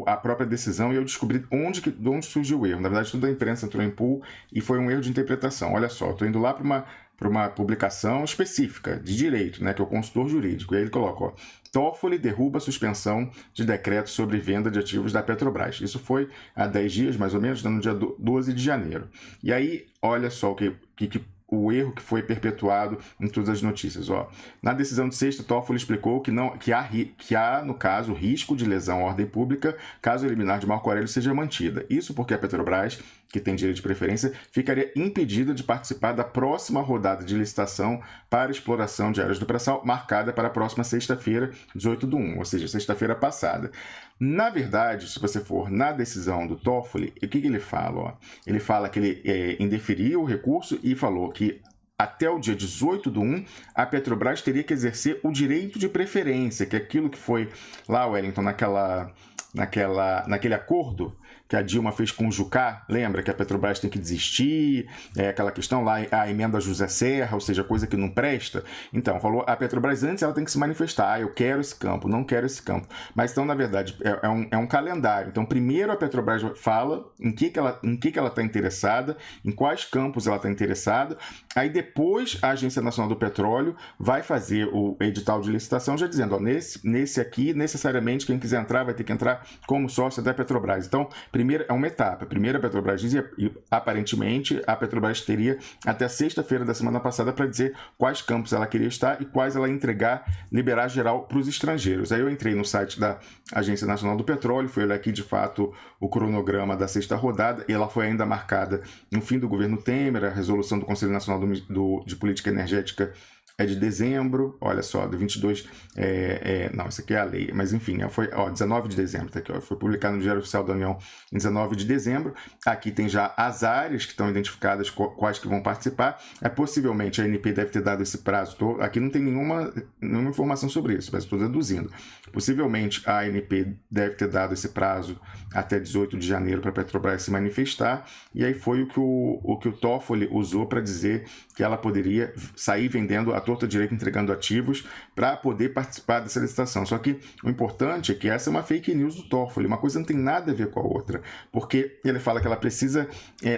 B: a própria decisão e eu descobri de onde surgiu o erro. Na verdade, toda a imprensa entrou em pool e foi um erro de interpretação. Olha só, estou indo lá para uma publicação específica de direito, né, que é o consultor jurídico, e aí ele coloca, Toffoli derruba a suspensão de decreto sobre venda de ativos da Petrobras. Isso foi há 10 dias, mais ou menos, no dia 12 de janeiro. E aí, olha só o erro que foi perpetuado em todas as notícias. Na decisão de sexta, Toffoli explicou que há, no caso, risco de lesão à ordem pública caso a liminar de Marco Aurélio seja mantida. Isso porque a Petrobras, que tem direito de preferência, ficaria impedida de participar da próxima rodada de licitação para exploração de áreas do pré-sal, marcada para a próxima sexta-feira, 18/1, ou seja, sexta-feira passada. Na verdade, se você for na decisão do Toffoli, o que ele fala? Ele fala que ele indeferiu o recurso e falou que até o dia 18/1, a Petrobras teria que exercer o direito de preferência, que é aquilo que foi lá, Wellington, naquele acordo que a Dilma fez com o Jucá, lembra que a Petrobras tem que desistir, aquela questão lá, a emenda José Serra, ou seja, coisa que não presta. Então, falou, a Petrobras antes ela tem que se manifestar, eu quero esse campo, não quero esse campo. Mas então, na verdade, é um calendário. Então, primeiro a Petrobras fala em que ela está interessada, em quais campos ela está interessada, aí depois a Agência Nacional do Petróleo vai fazer o edital de licitação já dizendo, nesse aqui, necessariamente, quem quiser entrar vai ter que entrar como sócio da Petrobras. Então, primeiro é uma etapa. Primeiro a Petrobras diz, e aparentemente a Petrobras teria até sexta-feira da semana passada para dizer quais campos ela queria estar e quais ela ia entregar, liberar geral para os estrangeiros. Aí eu entrei no site da Agência Nacional do Petróleo, fui olhar aqui de fato o cronograma da sexta rodada e ela foi ainda marcada no fim do governo Temer, a resolução do Conselho Nacional de Política Energética é de dezembro, olha só, do 22, não, isso aqui é a lei, mas enfim, foi 19 de dezembro, tá aqui, foi publicado no Diário Oficial da União em 19 de dezembro, aqui tem já as áreas que estão identificadas, quais que vão participar, possivelmente a ANP deve ter dado esse prazo, aqui não tem nenhuma informação sobre isso, mas estou deduzindo, possivelmente a ANP deve ter dado esse prazo até 18 de janeiro para a Petrobras se manifestar, e aí foi o que o Toffoli usou para dizer que ela poderia sair vendendo a torta direito, entregando ativos para poder participar dessa licitação. Só que o importante é que essa é uma fake news do Toffoli, uma coisa não tem nada a ver com a outra, porque ele fala que ela precisa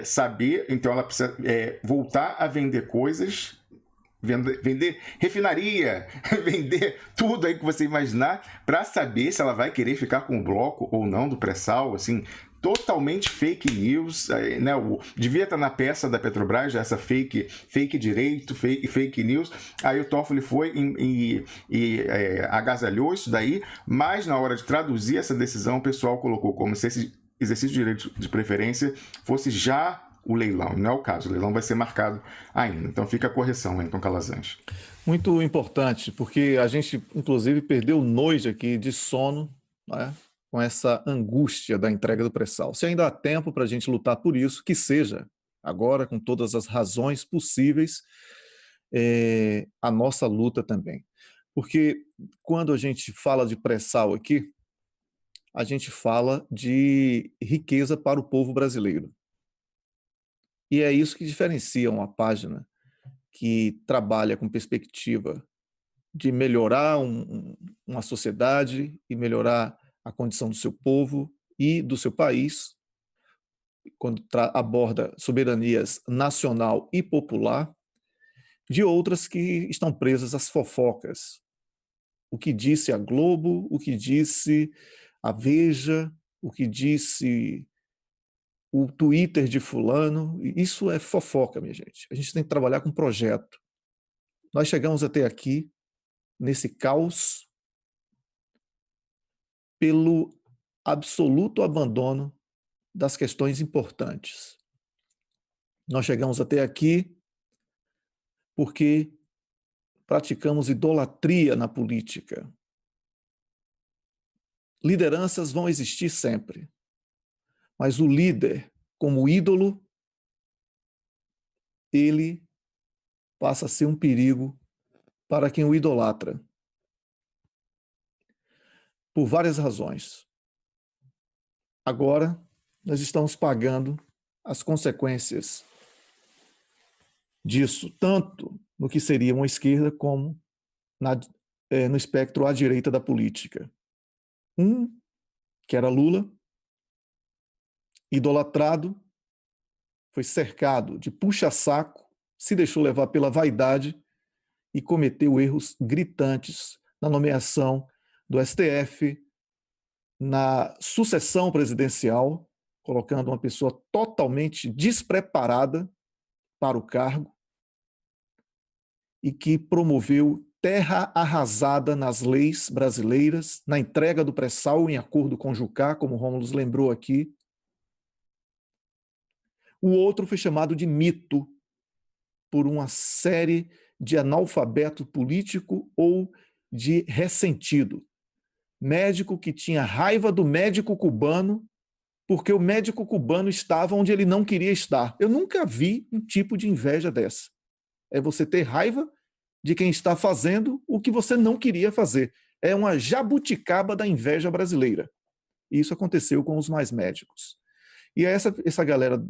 B: saber, então ela precisa voltar a vender coisas, vender refinaria, vender tudo aí que você imaginar, para saber se ela vai querer ficar com o bloco ou não do pré-sal, assim, totalmente fake news, né? Devia estar na peça da Petrobras, essa fake direito, fake news. Aí o Toffoli foi e agasalhou isso daí, mas na hora de traduzir essa decisão, o pessoal colocou como se esse exercício de direito de preferência fosse já o leilão, não é o caso, o leilão vai ser marcado ainda. Então fica a correção, Wellington Calazans.
A: Muito importante, porque a gente, inclusive, perdeu noite aqui de sono, né? Com essa angústia da entrega do pré-sal. Se ainda há tempo para a gente lutar por isso, que seja agora, com todas as razões possíveis, a nossa luta também. Porque quando a gente fala de pré-sal aqui, a gente fala de riqueza para o povo brasileiro. E é isso que diferencia uma página que trabalha com perspectiva de melhorar uma sociedade e melhorar a condição do seu povo e do seu país, quando aborda soberanias nacional e popular, de outras que estão presas às fofocas. O que disse a Globo, o que disse a Veja, o que disse o Twitter de fulano, isso é fofoca, minha gente. A gente tem que trabalhar com projeto. Nós chegamos até aqui, nesse caos, pelo absoluto abandono das questões importantes. Nós chegamos até aqui porque praticamos idolatria na política. Lideranças vão existir sempre, mas o líder, como ídolo, ele passa a ser um perigo para quem o idolatra. Por várias razões. Agora, nós estamos pagando as consequências disso, tanto no que seria uma esquerda como no espectro à direita da política. Que era Lula, idolatrado, foi cercado de puxa-saco, se deixou levar pela vaidade e cometeu erros gritantes na nomeação do STF, na sucessão presidencial, colocando uma pessoa totalmente despreparada para o cargo e que promoveu terra arrasada nas leis brasileiras, na entrega do pré-sal em acordo com o Jucá, como o Rômulo lembrou aqui. O outro foi chamado de mito por uma série de analfabeto político ou de ressentido. Médico que tinha raiva do médico cubano porque o médico cubano estava onde ele não queria estar. Eu nunca vi um tipo de inveja dessa. É você ter raiva de quem está fazendo o que você não queria fazer. É uma jabuticaba da inveja brasileira. E isso aconteceu com os mais médicos. E essa galera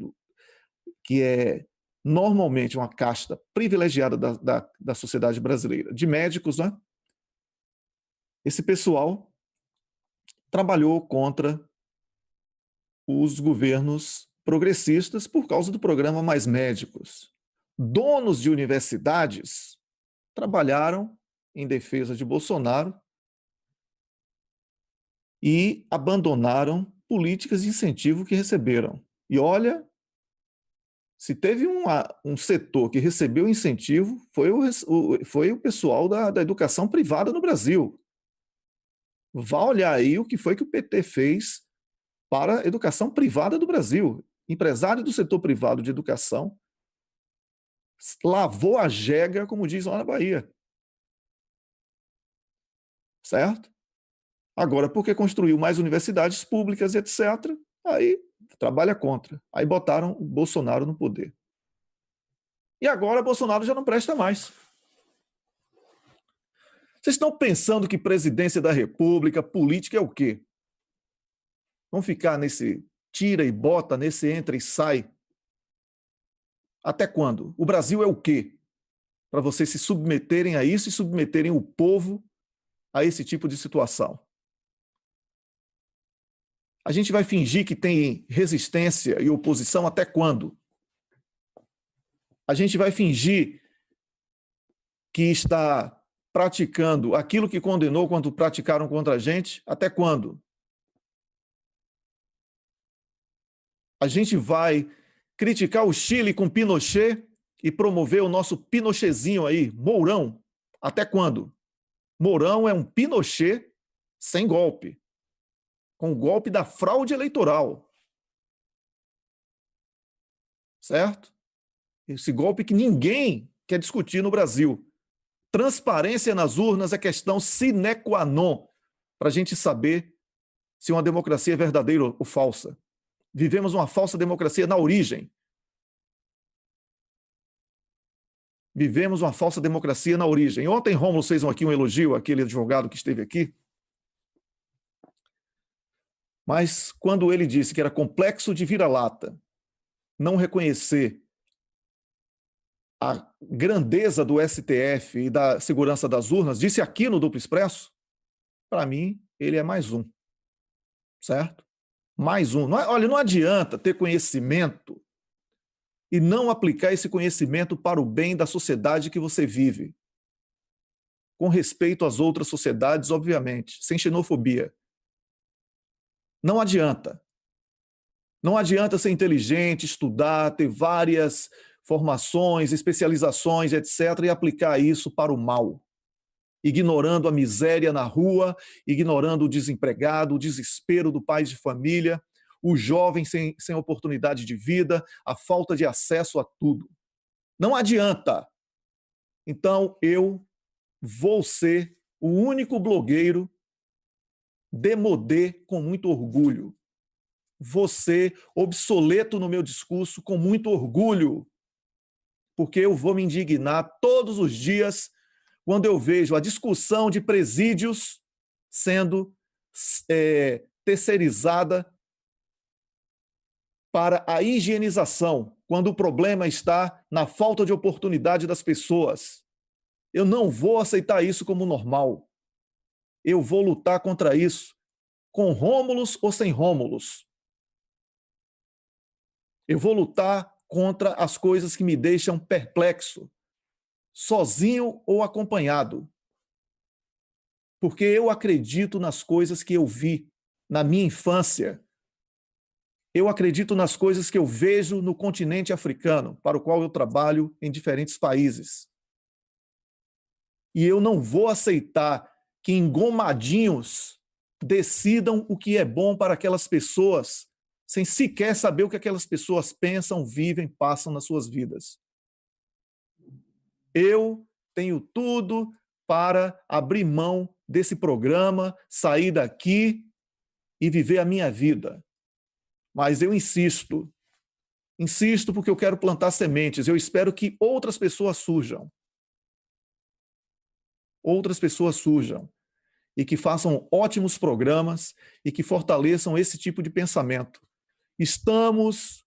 A: que é normalmente uma casta privilegiada da sociedade brasileira, de médicos, né? Esse pessoal trabalhou contra os governos progressistas por causa do programa Mais Médicos. Donos de universidades trabalharam em defesa de Bolsonaro e abandonaram políticas de incentivo que receberam. E olha, se teve um setor que recebeu incentivo, foi o pessoal da educação privada no Brasil. Vá olhar aí o que foi que o PT fez para a educação privada do Brasil. Empresário do setor privado de educação lavou a jega, como diz lá na Bahia. Certo? Agora, porque construiu mais universidades públicas, etc., aí trabalha contra. Aí botaram o Bolsonaro no poder. E agora Bolsonaro já não presta mais. Vocês estão pensando que presidência da República, política é o quê? Vão ficar nesse tira e bota, nesse entra e sai? Até quando? O Brasil é o quê? Para vocês se submeterem a isso e submeterem o povo a esse tipo de situação. A gente vai fingir que tem resistência e oposição até quando? A gente vai fingir que está praticando aquilo que condenou quando praticaram contra a gente até quando? A gente vai criticar o Chile com Pinochet e promover o nosso Pinochetzinho aí, Mourão, até quando? Mourão é um Pinochet sem golpe, com o golpe da fraude eleitoral. Certo? Esse golpe que ninguém quer discutir no Brasil. Transparência nas urnas é questão sine qua non para a gente saber se uma democracia é verdadeira ou falsa. Vivemos uma falsa democracia na origem. Vivemos uma falsa democracia na origem. Ontem, Rômulo fez aqui um elogio àquele advogado que esteve aqui. Mas quando ele disse que era complexo de vira-lata não reconhecer a grandeza do STF e da segurança das urnas, disse aqui no Duplo Expresso, para mim, ele é mais um. Certo? Mais um. Olha, não adianta ter conhecimento e não aplicar esse conhecimento para o bem da sociedade que você vive. Com respeito às outras sociedades, obviamente, sem xenofobia. Não adianta. Não adianta ser inteligente, estudar, ter várias formações, especializações, etc., e aplicar isso para o mal, ignorando a miséria na rua, ignorando o desempregado, o desespero do pai de família, o jovem sem oportunidade de vida, a falta de acesso a tudo. Não adianta. Então, eu vou ser o único blogueiro demodê com muito orgulho. Vou ser obsoleto no meu discurso com muito orgulho, porque eu vou me indignar todos os dias quando eu vejo a discussão de presídios sendo terceirizada para a higienização, quando o problema está na falta de oportunidade das pessoas. Eu não vou aceitar isso como normal. Eu vou lutar contra isso, com Rômulus ou sem Rômulus. Eu vou lutar contra as coisas que me deixam perplexo, sozinho ou acompanhado. Porque eu acredito nas coisas que eu vi na minha infância. Eu acredito nas coisas que eu vejo no continente africano, para o qual eu trabalho em diferentes países. E eu não vou aceitar que engomadinhos decidam o que é bom para aquelas pessoas, sem sequer saber o que aquelas pessoas pensam, vivem, passam nas suas vidas. Eu tenho tudo para abrir mão desse programa, sair daqui e viver a minha vida. Mas eu insisto porque eu quero plantar sementes, eu espero que outras pessoas surjam. Outras pessoas surjam e que façam ótimos programas e que fortaleçam esse tipo de pensamento. Estamos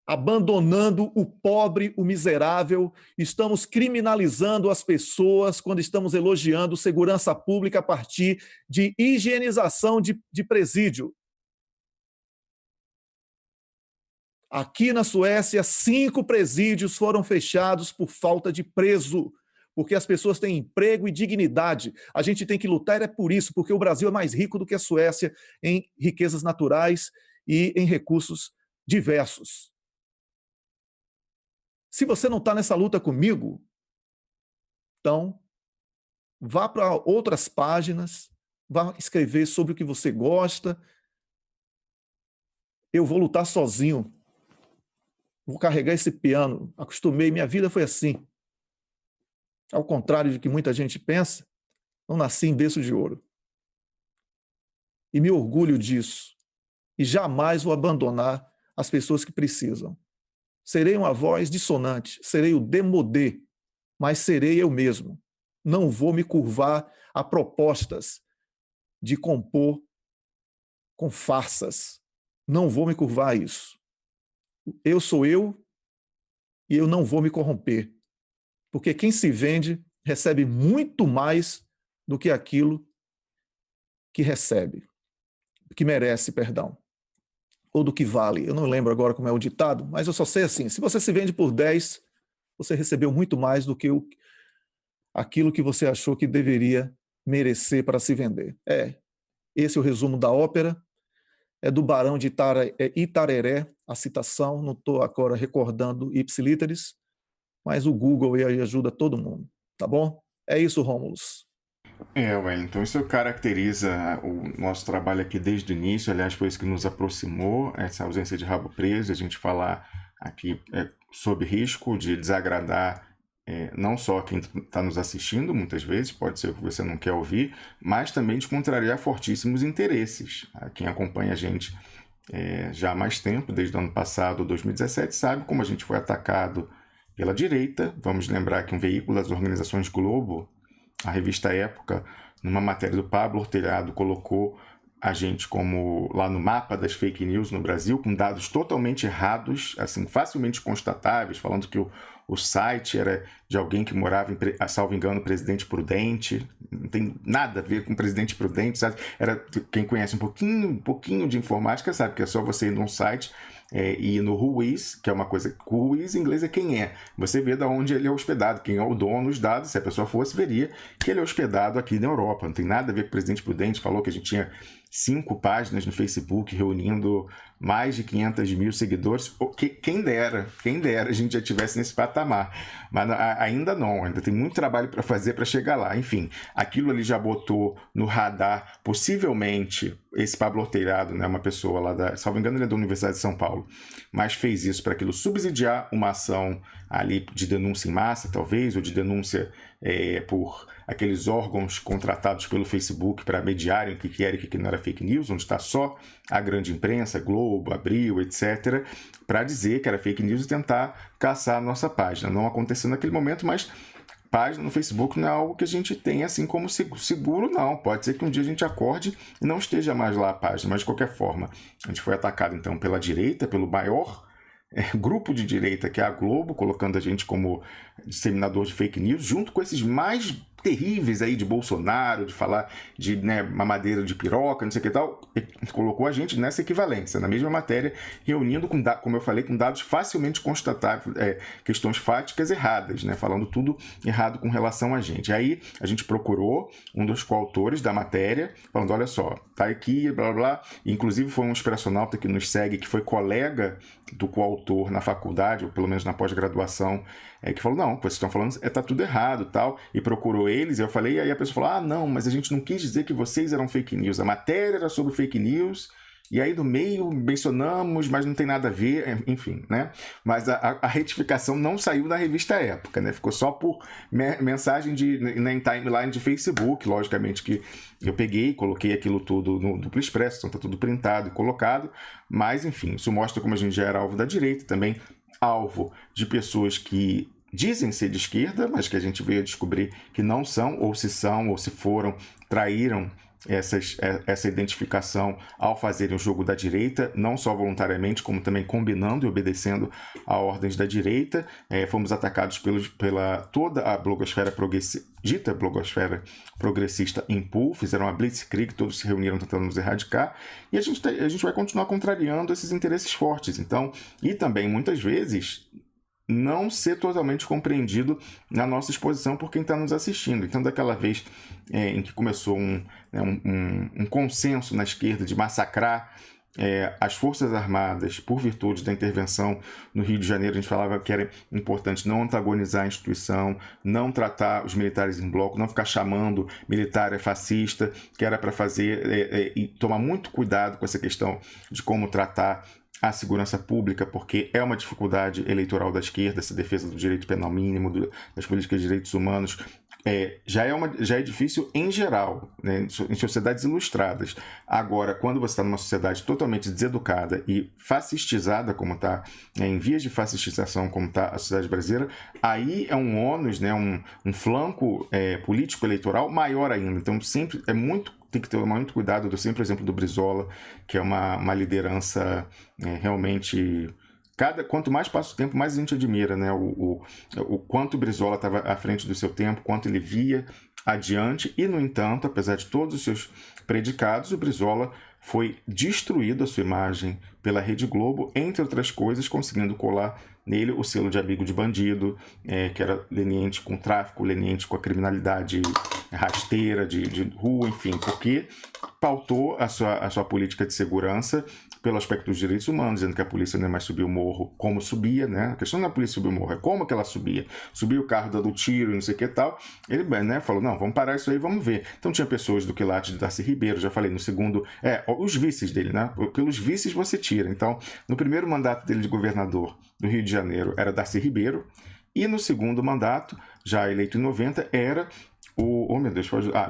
A: abandonando o pobre, o miserável, estamos criminalizando as pessoas quando estamos elogiando segurança pública a partir de higienização de presídio. Aqui na Suécia, 5 presídios foram fechados por falta de preso, porque as pessoas têm emprego e dignidade. A gente tem que lutar por isso, porque o Brasil é mais rico do que a Suécia em riquezas naturais e em recursos diversos. Se você não está nessa luta comigo, então vá para outras páginas, vá escrever sobre o que você gosta. Eu vou lutar sozinho. Vou carregar esse piano. Acostumei, minha vida foi assim. Ao contrário do que muita gente pensa, não nasci em berço de ouro. E me orgulho disso. E jamais vou abandonar as pessoas que precisam. Serei uma voz dissonante, serei o demodê, mas serei eu mesmo. Não vou me curvar a propostas de compor com farsas. Não vou me curvar a isso. Eu sou eu e eu não vou me corromper. Porque quem se vende recebe muito mais do que aquilo que recebe, que merece, perdão. Ou do que vale. Eu não lembro agora como é o ditado, mas eu só sei assim, se você se vende por 10, você recebeu muito mais do que aquilo que você achou que deveria merecer para se vender. Esse é o resumo da ópera, é do Barão de Itararé, a citação, não estou agora recordando ipsilíteris, mas o Google aí ajuda todo mundo, tá bom? É isso, Rômulus.
B: Wellington, isso caracteriza o nosso trabalho aqui desde o início, aliás, foi isso que nos aproximou, essa ausência de rabo preso, a gente falar aqui sob risco de desagradar não só quem está nos assistindo, muitas vezes, pode ser o que você não quer ouvir, mas também de contrariar fortíssimos interesses. Quem acompanha a gente já há mais tempo, desde o ano passado, 2017, sabe como a gente foi atacado pela direita. Vamos lembrar que um veículo das organizações Globo, a revista Época, numa matéria do Pablo Hortelhado, colocou a gente como lá no mapa das fake news no Brasil, com dados totalmente errados, assim, facilmente constatáveis, falando que o site era de alguém que morava em, salvo engano, Presidente Prudente. Não tem nada a ver com Presidente Prudente, sabe? Quem conhece um pouquinho de informática sabe que é só você ir num site e no Whois, que é uma coisa... Whois em inglês é quem é. Você vê de onde ele é hospedado, quem é o dono dos dados. Se a pessoa fosse, veria que ele é hospedado aqui na Europa. Não tem nada a ver com o Presidente Prudente. Falou que a gente tinha 5 páginas no Facebook reunindo mais de 500 mil seguidores. Quem dera a gente já estivesse nesse patamar. Mas ainda não, ainda tem muito trabalho para fazer para chegar lá. Enfim, aquilo ali já botou no radar, possivelmente, esse Pablo Orteirado, né, uma pessoa lá salvo engano, ele é da Universidade de São Paulo, mas fez isso para aquilo subsidiar uma ação ali de denúncia em massa, talvez, ou de denúncia por aqueles órgãos contratados pelo Facebook para mediarem o que era e o que não era fake news, onde está só a grande imprensa, Globo, Abril, etc., para dizer que era fake news e tentar caçar a nossa página. Não aconteceu naquele momento, mas página no Facebook não é algo que a gente tem assim como seguro, não. Pode ser que um dia a gente acorde e não esteja mais lá a página, mas de qualquer forma, a gente foi atacado então pela direita, pelo maior grupo de direita, que é a Globo, colocando a gente como disseminador de fake news, junto com esses mais terríveis aí de Bolsonaro, de falar de mamadeira de piroca, não sei o que tal, colocou a gente nessa equivalência, na mesma matéria, reunindo, como eu falei, com dados facilmente constatáveis, questões fáticas erradas, né, falando tudo errado com relação a gente. Aí a gente procurou um dos coautores da matéria, falando, olha só, tá aqui, blá, blá, blá. Inclusive foi um expressionauta que nos segue, que foi colega do coautor na faculdade, ou pelo menos na pós-graduação, que falou, não, o que vocês estão falando tá tudo errado, tal, e procurou eles, e eu falei, e aí a pessoa falou, não, mas a gente não quis dizer que vocês eram fake news, a matéria era sobre fake news, e aí no meio mencionamos, mas não tem nada a ver, enfim, né? Mas a retificação não saiu da revista Época, né? Ficou só por mensagem em timeline de Facebook, logicamente que eu peguei, coloquei aquilo tudo no Duplo Expresso, então tá tudo printado e colocado, mas enfim, isso mostra como a gente já era alvo da direita, também alvo de pessoas que dizem ser de esquerda, mas que a gente veio a descobrir que não são, ou se foram, traíram essa identificação ao fazerem o jogo da direita, não só voluntariamente, como também combinando e obedecendo a ordens da direita. Fomos atacados pela toda a blogosfera dita blogosfera progressista em pool, fizeram uma blitzkrieg, todos se reuniram tentando nos erradicar, e a gente vai continuar contrariando esses interesses fortes. Então, e também, muitas vezes, não ser totalmente compreendido na nossa exposição por quem está nos assistindo. Então, daquela vez em que começou um consenso na esquerda de massacrar as Forças Armadas por virtude da intervenção no Rio de Janeiro, a gente falava que era importante não antagonizar a instituição, não tratar os militares em bloco, não ficar chamando militar fascista, que era para fazer e tomar muito cuidado com essa questão de como tratar a segurança pública, porque é uma dificuldade eleitoral da esquerda, essa defesa do direito penal mínimo, das políticas de direitos humanos, já é difícil em geral, né, em sociedades ilustradas. Agora, quando você está numa sociedade totalmente deseducada e fascistizada, como está, em vias de fascistização, como está a sociedade brasileira, aí é um ônus, né, um flanco político-eleitoral maior ainda. Então, sempre tem que ter muito cuidado. Eu dou sempre o exemplo do Brizola, que é uma liderança realmente... Quanto mais passa o tempo, mais a gente admira, né? O quanto o Brizola estava à frente do seu tempo, quanto ele via adiante, e, no entanto, apesar de todos os seus predicados, o Brizola foi destruído a sua imagem pela Rede Globo, entre outras coisas, conseguindo colar nele o selo de amigo de bandido, que era leniente com o tráfico, leniente com a criminalidade rasteira de rua, enfim, porque pautou a sua política de segurança pelo aspecto dos direitos humanos, dizendo que a polícia não é mais subir o morro como subia, né? A questão não é a polícia subir o morro, é como que ela subia. Subia o carro dando tiro e não sei o que tal. Ele, né, falou, não, vamos parar isso aí, vamos ver. Então tinha pessoas do quilate de Darcy Ribeiro, já falei, no segundo, os vices dele, né? Pelos vices você tira. Então, no primeiro mandato dele de governador do Rio de Janeiro era Darcy Ribeiro, e no segundo mandato, já eleito em 90, era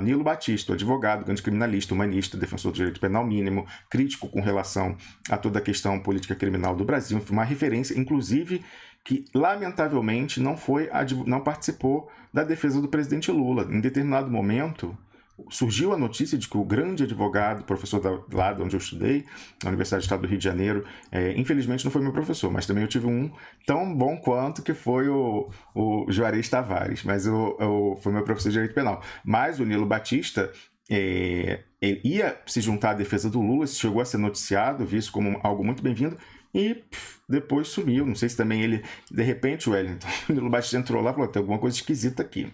B: Nilo Batista, advogado, grande criminalista, humanista, defensor do direito penal mínimo, crítico com relação a toda a questão política criminal do Brasil, uma referência, inclusive, que lamentavelmente não participou da defesa do presidente Lula. Em determinado momento, surgiu a notícia de que o grande advogado, professor lá de onde eu estudei, na Universidade do Estado do Rio de Janeiro, infelizmente não foi meu professor, mas também eu tive um tão bom quanto, que foi o Juarez Tavares, mas foi meu professor de Direito Penal. Mas o Nilo Batista ele ia se juntar à defesa do Lula, chegou a ser noticiado, visto como algo muito bem-vindo, e depois sumiu. Não sei se também ele, de repente, o Wellington, o Nilo Batista entrou lá e falou: tem alguma coisa esquisita aqui.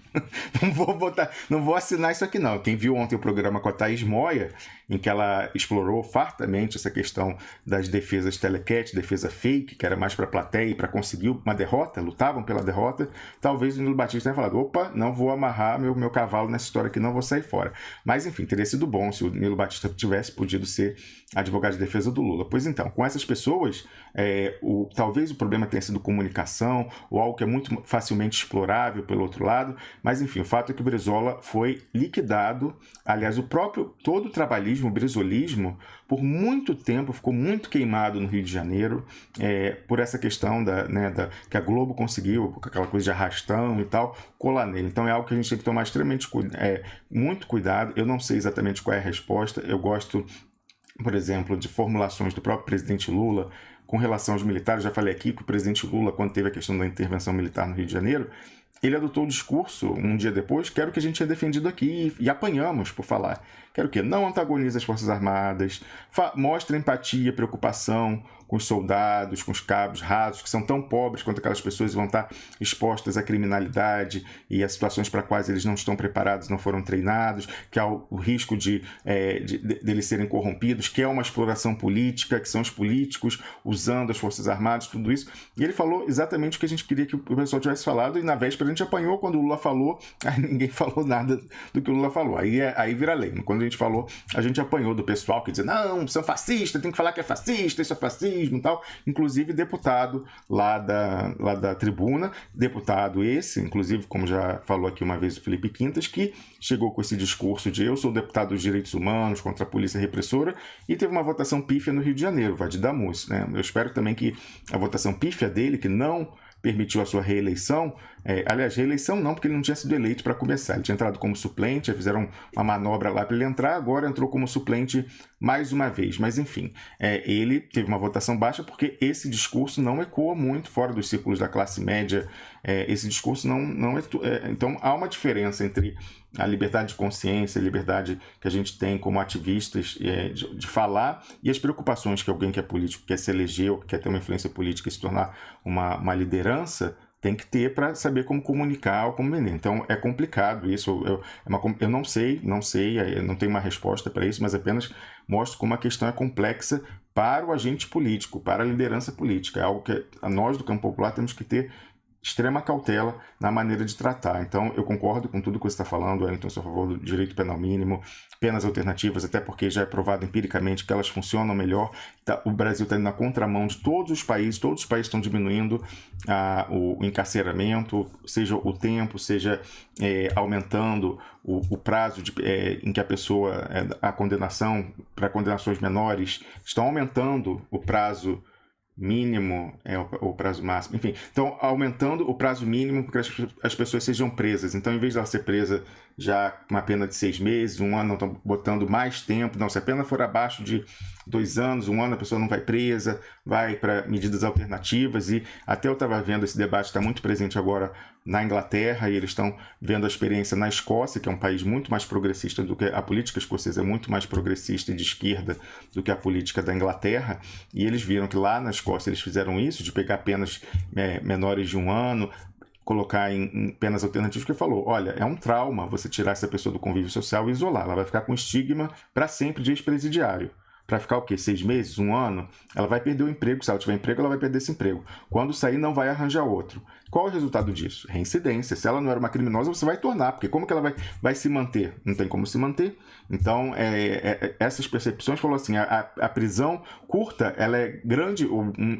B: Não vou assinar isso aqui, não. Quem viu ontem o programa com a Thaís Moia, em que ela explorou fartamente essa questão das defesas telecat, defesa fake, que era mais para a plateia e para conseguir uma derrota, lutavam pela derrota, talvez o Nilo Batista tenha falado: opa, não vou amarrar meu cavalo nessa história aqui, não vou sair fora. Mas, enfim, teria sido bom se o Nilo Batista tivesse podido ser advogado de defesa do Lula. Pois então, com essas pessoas, talvez o problema tenha sido comunicação, ou algo que é muito facilmente explorável pelo outro lado, mas enfim, o fato é que o Brizola foi liquidado. Aliás, todo o trabalhismo, o brizolismo, por muito tempo ficou muito queimado no Rio de Janeiro, por essa questão que a Globo conseguiu, aquela coisa de arrastão e tal, colar nele. Então é algo que a gente tem que tomar extremamente muito cuidado. Eu não sei exatamente qual é a resposta. Eu gosto, por exemplo, de formulações do próprio presidente Lula com relação aos militares. Já falei aqui que o presidente Lula, quando teve a questão da intervenção militar no Rio de Janeiro, ele adotou o discurso, um dia depois, que era o que a gente tinha defendido aqui, e apanhamos por falar. Que era o quê? Não antagoniza as Forças Armadas, mostra empatia, preocupação com os soldados, com os cabos rasos, que são tão pobres quanto aquelas pessoas, vão estar expostas à criminalidade e a situações para as quais eles não estão preparados, não foram treinados, que há o risco de eles serem corrompidos, que é uma exploração política, que são os políticos usando as Forças Armadas, tudo isso. E ele falou exatamente o que a gente queria que o pessoal tivesse falado, e na véspera a gente apanhou quando o Lula falou, aí ninguém falou nada do que o Lula falou. Aí vira lei. Quando a gente falou, a gente apanhou do pessoal que dizia: não, são fascistas, tem que falar que é fascista, isso é fascismo e tal. Inclusive deputado lá da tribuna, deputado esse, inclusive, como já falou aqui uma vez o Felipe Quintas, que chegou com esse discurso de: eu sou deputado dos direitos humanos contra a polícia repressora, e teve uma votação pífia no Rio de Janeiro, Vadir Damus, né? Eu espero também que a votação pífia dele, que não permitiu a sua reeleição, aliás, reeleição não, porque ele não tinha sido eleito para começar, ele tinha entrado como suplente, fizeram uma manobra lá para ele entrar, agora entrou como suplente mais uma vez, mas enfim, ele teve uma votação baixa porque esse discurso não ecoa muito fora dos círculos da classe média, esse discurso não então há uma diferença entre a liberdade de consciência, a liberdade que a gente tem como ativistas de falar, e as preocupações que alguém que é político, quer se eleger ou quer ter uma influência política e se tornar uma liderança, tem que ter para saber como comunicar ou como vender. Então é complicado isso. Eu não sei, eu não tenho uma resposta para isso, mas apenas mostro como a questão é complexa para o agente político, para a liderança política. É algo que nós do campo popular temos que ter extrema cautela na maneira de tratar. Então, eu concordo com tudo que você está falando, Wellington, sou a favor do direito penal mínimo, penas alternativas, até porque já é provado empiricamente que elas funcionam melhor. O Brasil está indo na contramão de todos os países estão diminuindo o encarceramento, seja o tempo, seja aumentando o prazo em que a pessoa, a condenação para condenações menores, estão aumentando o prazo mínimo, o prazo máximo, enfim, então aumentando o prazo mínimo para que as pessoas sejam presas. Então, em vez de ela ser presa já com uma pena de 6 meses, 1 ano, não estão botando mais tempo. Não, se a pena for abaixo de 2 anos, 1 ano, a pessoa não vai presa, vai para medidas alternativas. E até eu estava vendo, esse debate está muito presente agora na Inglaterra, e eles estão vendo a experiência na Escócia, que é um país muito mais progressista do que a política escocesa, é muito mais progressista e de esquerda do que a política da Inglaterra, e eles viram que lá na Escócia eles fizeram isso, de pegar penas menores de 1 ano, colocar em penas alternativas, que falou: olha, é um trauma você tirar essa pessoa do convívio social e isolar, ela vai ficar com estigma para sempre de ex-presidiário. Para ficar o quê? 6 meses, 1 ano? Ela vai perder o emprego. Se ela tiver emprego, ela vai perder esse emprego. Quando sair, não vai arranjar outro. Qual é o resultado disso? Reincidência. Se ela não era uma criminosa, você vai tornar, porque como que ela vai se manter? Não tem como se manter. Então, essas percepções, falou assim, a prisão curta, ela é grande,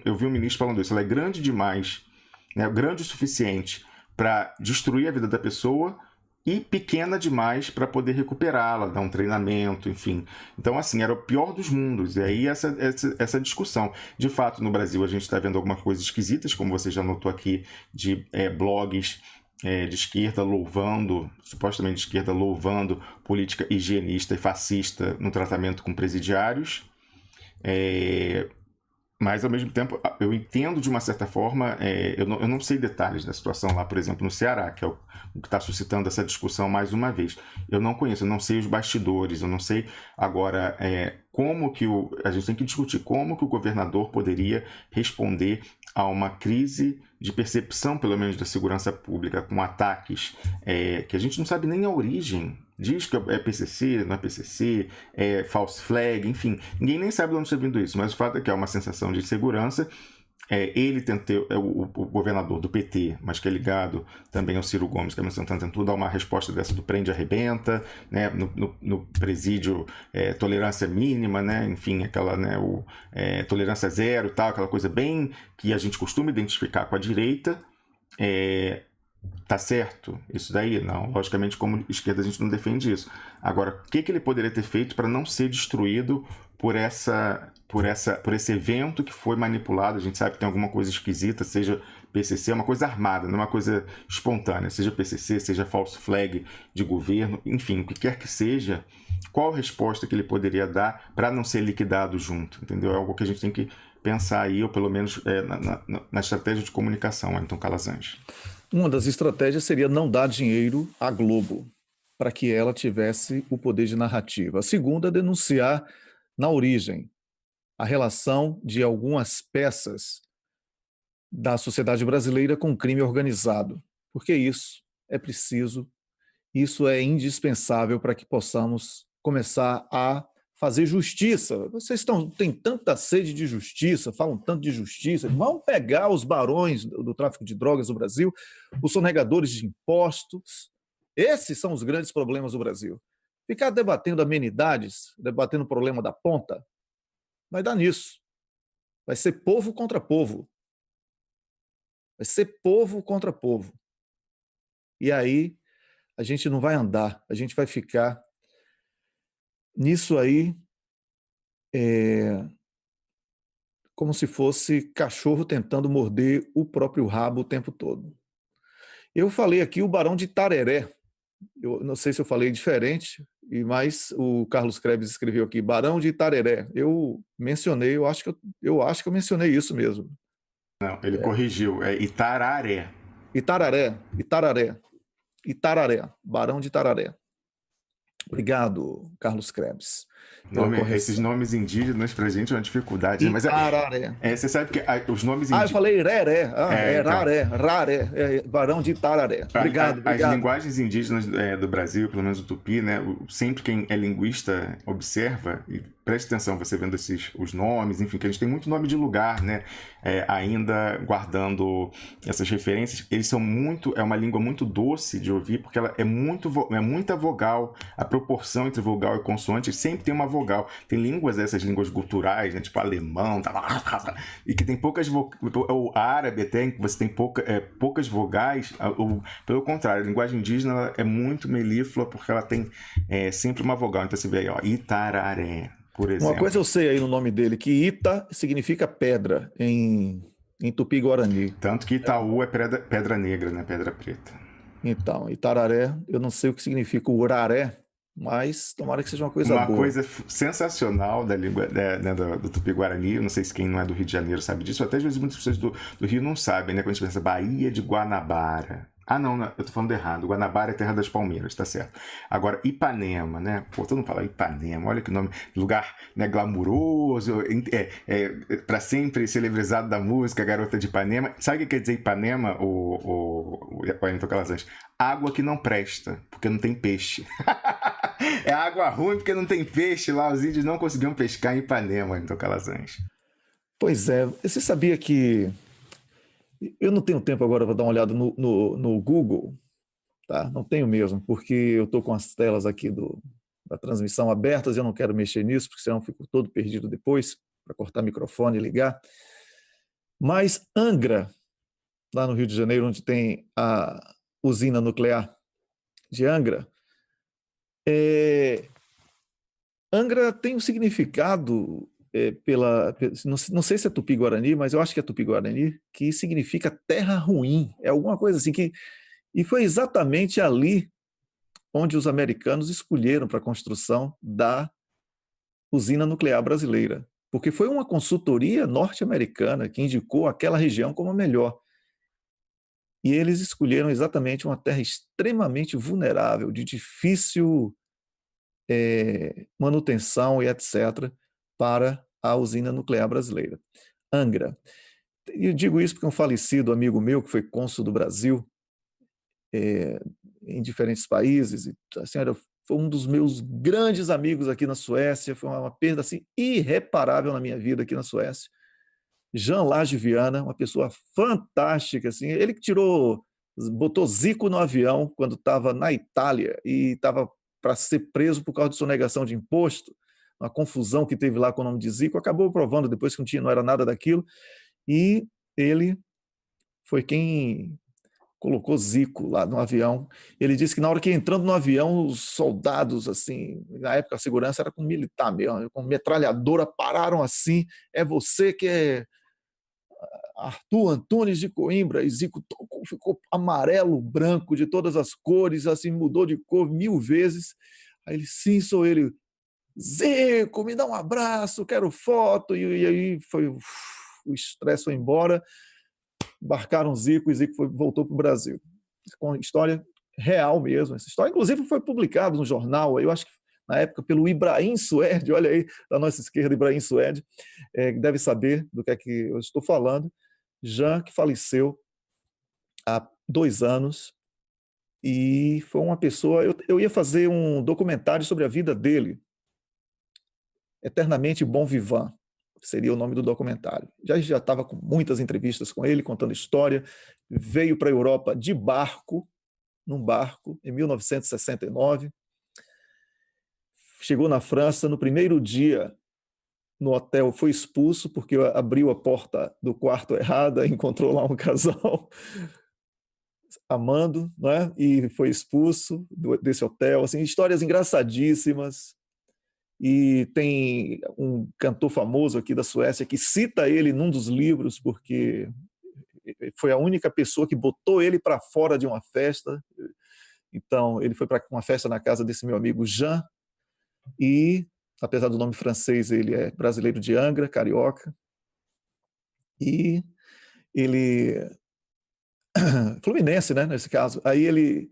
B: eu vi um ministro falando isso, ela é grande demais, né, grande o suficiente para destruir a vida da pessoa, e pequena demais para poder recuperá-la, dar um treinamento, enfim. Então, assim, era o pior dos mundos. E aí essa discussão. De fato, no Brasil, a gente está vendo algumas coisas esquisitas, como você já notou aqui, de blogs de esquerda louvando, supostamente de esquerda louvando política higienista e fascista no tratamento com presidiários. Mas, ao mesmo tempo, eu entendo de uma certa forma, eu não sei detalhes da situação lá, por exemplo, no Ceará, que é o que está suscitando essa discussão mais uma vez. Eu não conheço, eu não sei os bastidores, eu não sei agora como que a gente tem que discutir como que o governador poderia responder a uma crise de percepção, pelo menos, da segurança pública, com ataques que a gente não sabe nem a origem. Diz que é PCC, não é PCC, é false flag, enfim. Ninguém nem sabe de onde está vindo isso, mas o fato é que é uma sensação de insegurança. Ele tentou, o governador do PT, mas que é ligado também ao Ciro Gomes, que é tentou dar uma resposta dessa do prende e arrebenta, né, no presídio, tolerância mínima, né, enfim, aquela, né, tolerância zero, tal, aquela coisa bem que a gente costuma identificar com a direita. Tá certo isso daí? Não. Logicamente, como esquerda, a gente não defende isso. Agora, o que ele poderia ter feito para não ser destruído por esse evento que foi manipulado? A gente sabe que tem alguma coisa esquisita, seja PCC, é uma coisa armada, não é uma coisa espontânea, seja PCC, seja false flag de governo, enfim, o que quer que seja, qual a resposta que ele poderia dar para não ser liquidado junto, entendeu? É algo que a gente tem que pensar aí, ou pelo menos na estratégia de comunicação, Wellington Calazans.
A: Uma das estratégias seria não dar dinheiro à Globo, para que ela tivesse o poder de narrativa. A segunda, denunciar na origem a relação de algumas peças da sociedade brasileira com o crime organizado, porque isso é preciso, isso é indispensável para que possamos começar a fazer justiça. Vocês têm tanta sede de justiça, falam tanto de justiça, vão pegar os barões do tráfico de drogas do Brasil, os sonegadores de impostos. Esses são os grandes problemas do Brasil. Ficar debatendo amenidades, debatendo o problema da ponta, vai dar nisso. Vai ser povo contra povo. Vai ser povo contra povo. E aí a gente não vai andar, a gente vai ficar nisso aí, como se fosse cachorro tentando morder o próprio rabo o tempo todo. Eu falei aqui o Barão de Tararé. Eu não sei se eu falei diferente, mas o Carlos Krebs escreveu aqui, Barão de Tararé. Eu mencionei, eu acho que eu mencionei isso mesmo.
B: Não, ele corrigiu, é Itararé.
A: Itararé, Barão de Tararé. Obrigado, Carlos Krebs.
B: Esses nomes indígenas pra gente é uma dificuldade. Mas você sabe que os nomes indígenas...
A: eu falei raré, raré, Barão de Tararé. Obrigado.
B: As linguagens indígenas do Brasil, pelo menos o tupi, né? Sempre quem é linguista observa, e preste atenção, você vendo os nomes, enfim, que a gente tem muito nome de lugar, né? Ainda guardando essas referências, eles são é uma língua muito doce de ouvir, porque ela é muita vogal, a proporção entre vogal e consoante sempre tem uma vogal. Tem línguas, essas línguas guturais, né, tipo alemão, e que tem poucas o árabe até, que você tem poucas vogais, ou, pelo contrário, a linguagem indígena é muito melíflua, porque ela tem sempre uma vogal. Então você vê aí, ó, Itararé, por exemplo.
A: Uma coisa eu sei aí no nome dele, que Ita significa pedra em Tupi-Guarani.
B: Tanto que Itaú é pedra negra, né? Pedra preta.
A: Então, Itararé, eu não sei o que significa o uraré, mas tomara que seja uma coisa boa.
B: Uma coisa sensacional da língua do Tupi-Guarani, não sei se quem não é do Rio de Janeiro sabe disso, até às vezes muitas pessoas do Rio não sabem, né? Quando a gente pensa Baía de Guanabara. Não, eu tô falando errado. Guanabara é terra das palmeiras, tá certo. Agora, Ipanema, né? Pô, todo mundo fala Ipanema, olha que nome, lugar, né, glamuroso, para sempre celebrizado da música, Garota de Ipanema. Sabe o que quer dizer Ipanema, o Wellington Calazans? Água que não presta, porque não tem peixe. É água ruim porque não tem peixe lá, os índios não conseguiam pescar em Ipanema, Wellington Calazans.
A: Pois é, você sabia que eu não tenho tempo agora para dar uma olhada no Google, tá? Não tenho mesmo, porque eu estou com as telas aqui da transmissão abertas e eu não quero mexer nisso, porque senão eu fico todo perdido depois, para cortar microfone e ligar. Mas Angra, lá no Rio de Janeiro, onde tem a usina nuclear de Angra, Angra tem um significado... não sei se é Tupi-Guarani, mas eu acho que é Tupi-Guarani, que significa terra ruim. É alguma coisa assim que E foi exatamente ali onde os americanos escolheram para a construção da usina nuclear brasileira, porque foi uma consultoria norte-americana que indicou aquela região como a melhor. E eles escolheram exatamente uma terra extremamente vulnerável, de difícil manutenção e etc., para a usina nuclear brasileira. Angra. Eu digo isso porque um falecido amigo meu, que foi cônsul do Brasil em diferentes países, assim, foi um dos meus grandes amigos aqui na Suécia, foi uma perda assim, irreparável na minha vida aqui na Suécia. Jean Lage Viana, uma pessoa fantástica, assim, ele que botou Zico no avião quando estava na Itália e estava para ser preso por causa de sonegação de imposto, uma confusão que teve lá com o nome de Zico, acabou provando depois que não era nada daquilo, e ele foi quem colocou Zico lá no avião. Ele disse que na hora que entrando no avião, os soldados, assim, na época a segurança era com militar mesmo, com metralhadora, pararam assim, é você que é Arthur Antunes de Coimbra, e Zico ficou amarelo, branco, de todas as cores, assim, mudou de cor 1000 vezes. Aí ele, sim, sou ele. Zico, me dá um abraço, quero foto. E aí o estresse foi embora, embarcaram Zico e Zico voltou para o Brasil. Com história real mesmo. Essa história, inclusive, foi publicada no jornal, eu acho que na época, pelo Ibrahim Suede, olha aí, da nossa esquerda, Ibrahim Suede, deve saber do que é que eu estou falando. Jean, que faleceu há 2 anos, e foi uma pessoa... Eu ia fazer um documentário sobre a vida dele, Eternamente Bom Vivant, seria o nome do documentário. Já estava com muitas entrevistas com ele, contando história, veio para a Europa de barco, num barco, em 1969, chegou na França, no primeiro dia no hotel foi expulso porque abriu a porta do quarto errada, encontrou lá um casal amando, né? E foi expulso desse hotel. Assim, histórias engraçadíssimas. E tem um cantor famoso aqui da Suécia que cita ele num dos livros porque foi a única pessoa que botou ele para fora de uma festa. Então, ele foi para uma festa na casa desse meu amigo Jean, e, apesar do nome francês, ele é brasileiro de Angra, carioca, e ele... fluminense, né, nesse caso. Aí ele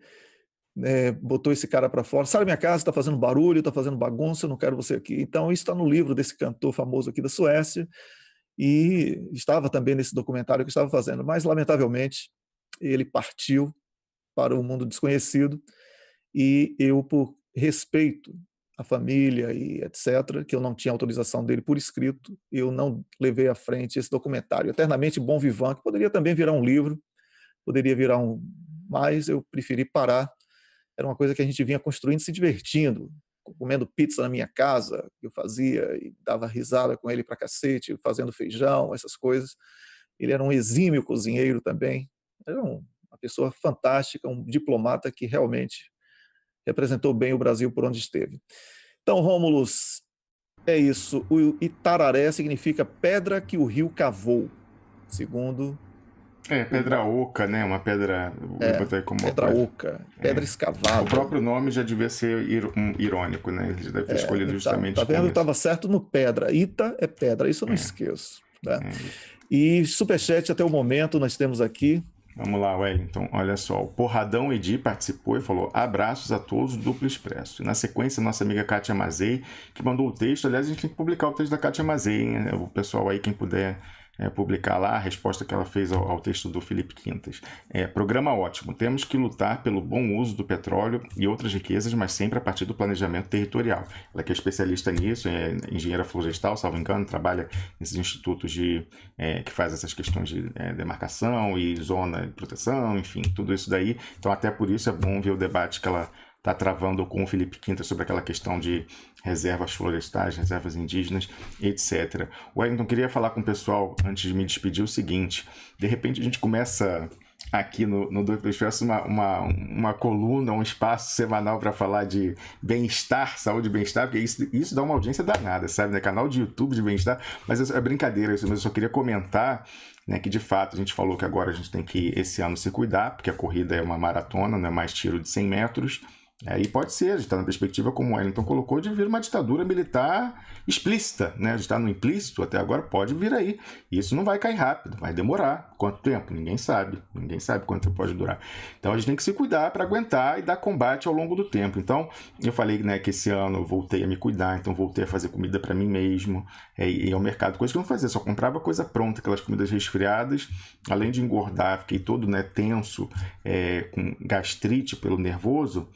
A: botou esse cara para fora, sai da minha casa, está fazendo barulho, está fazendo bagunça, eu não quero você aqui. Então, isso está no livro desse cantor famoso aqui da Suécia, e estava também nesse documentário que eu estava fazendo, mas, lamentavelmente, ele partiu para o mundo desconhecido, e eu, por respeito à família e etc., que eu não tinha autorização dele por escrito, eu não levei à frente esse documentário, Eternamente Bom Vivant, que poderia também virar um livro, poderia virar mas eu preferi parar. Era uma coisa que a gente vinha construindo, se divertindo, comendo pizza na minha casa, que eu fazia, e dava risada com ele pra cacete, fazendo feijão, essas coisas. Ele era um exímio cozinheiro também, era uma pessoa fantástica, um diplomata que realmente representou bem o Brasil por onde esteve. Então, Rômulus, é isso. O Itararé significa pedra que o rio cavou, segundo...
B: pedra oca, né? Uma pedra...
A: pedra oca, pedra escavada.
B: O próprio nome já devia ser irônico, né? Ele já deve ter escolhido justamente...
A: Tá vendo? Eu estava certo no pedra. Ita é pedra, isso eu não esqueço. Né? E superchat até o momento nós temos aqui...
B: Vamos lá, Wellington. Olha só, o Porradão Edi participou e falou: abraços a todos do Duplo Expresso. E na sequência, nossa amiga Kátia Mazei, que mandou o texto. Aliás, a gente tem que publicar o texto da Kátia Mazei, hein? O pessoal aí, quem puder publicar lá a resposta que ela fez ao texto do Felipe Quintas. Programa ótimo. Temos que lutar pelo bom uso do petróleo e outras riquezas, mas sempre a partir do planejamento territorial. Ela que é especialista nisso, é engenheira florestal, salvo engano, trabalha nesses institutos que faz essas questões de demarcação e zona de proteção, enfim, tudo isso daí. Então, até por isso é bom ver o debate que ela está travando com o Felipe Quintas sobre aquela questão de reservas florestais, reservas indígenas, etc. Wellington, queria falar com o pessoal, antes de me despedir, o seguinte: de repente a gente começa aqui no Duplo Expresso uma coluna, um espaço semanal para falar de bem-estar, saúde e bem-estar, porque isso dá uma audiência danada, sabe? Né? Canal de YouTube de bem-estar, mas é brincadeira isso, mas eu só queria comentar, né, que de fato a gente falou que agora a gente tem que esse ano se cuidar, porque a corrida é uma maratona, não é mais tiro de 100 metros. E pode ser, a gente está na perspectiva, como o Wellington colocou, de vir uma ditadura militar explícita, né? A gente está no implícito até agora, pode vir aí. E isso não vai cair rápido, vai demorar. Quanto tempo? Ninguém sabe quanto tempo pode durar. Então a gente tem que se cuidar para aguentar e dar combate ao longo do tempo. Então eu falei, né, que esse ano eu voltei a me cuidar, então voltei a fazer comida para mim mesmo, e ao mercado, coisa que eu não fazia, só comprava coisa pronta, aquelas comidas resfriadas. Além de engordar, fiquei todo, né, tenso, com gastrite pelo nervoso.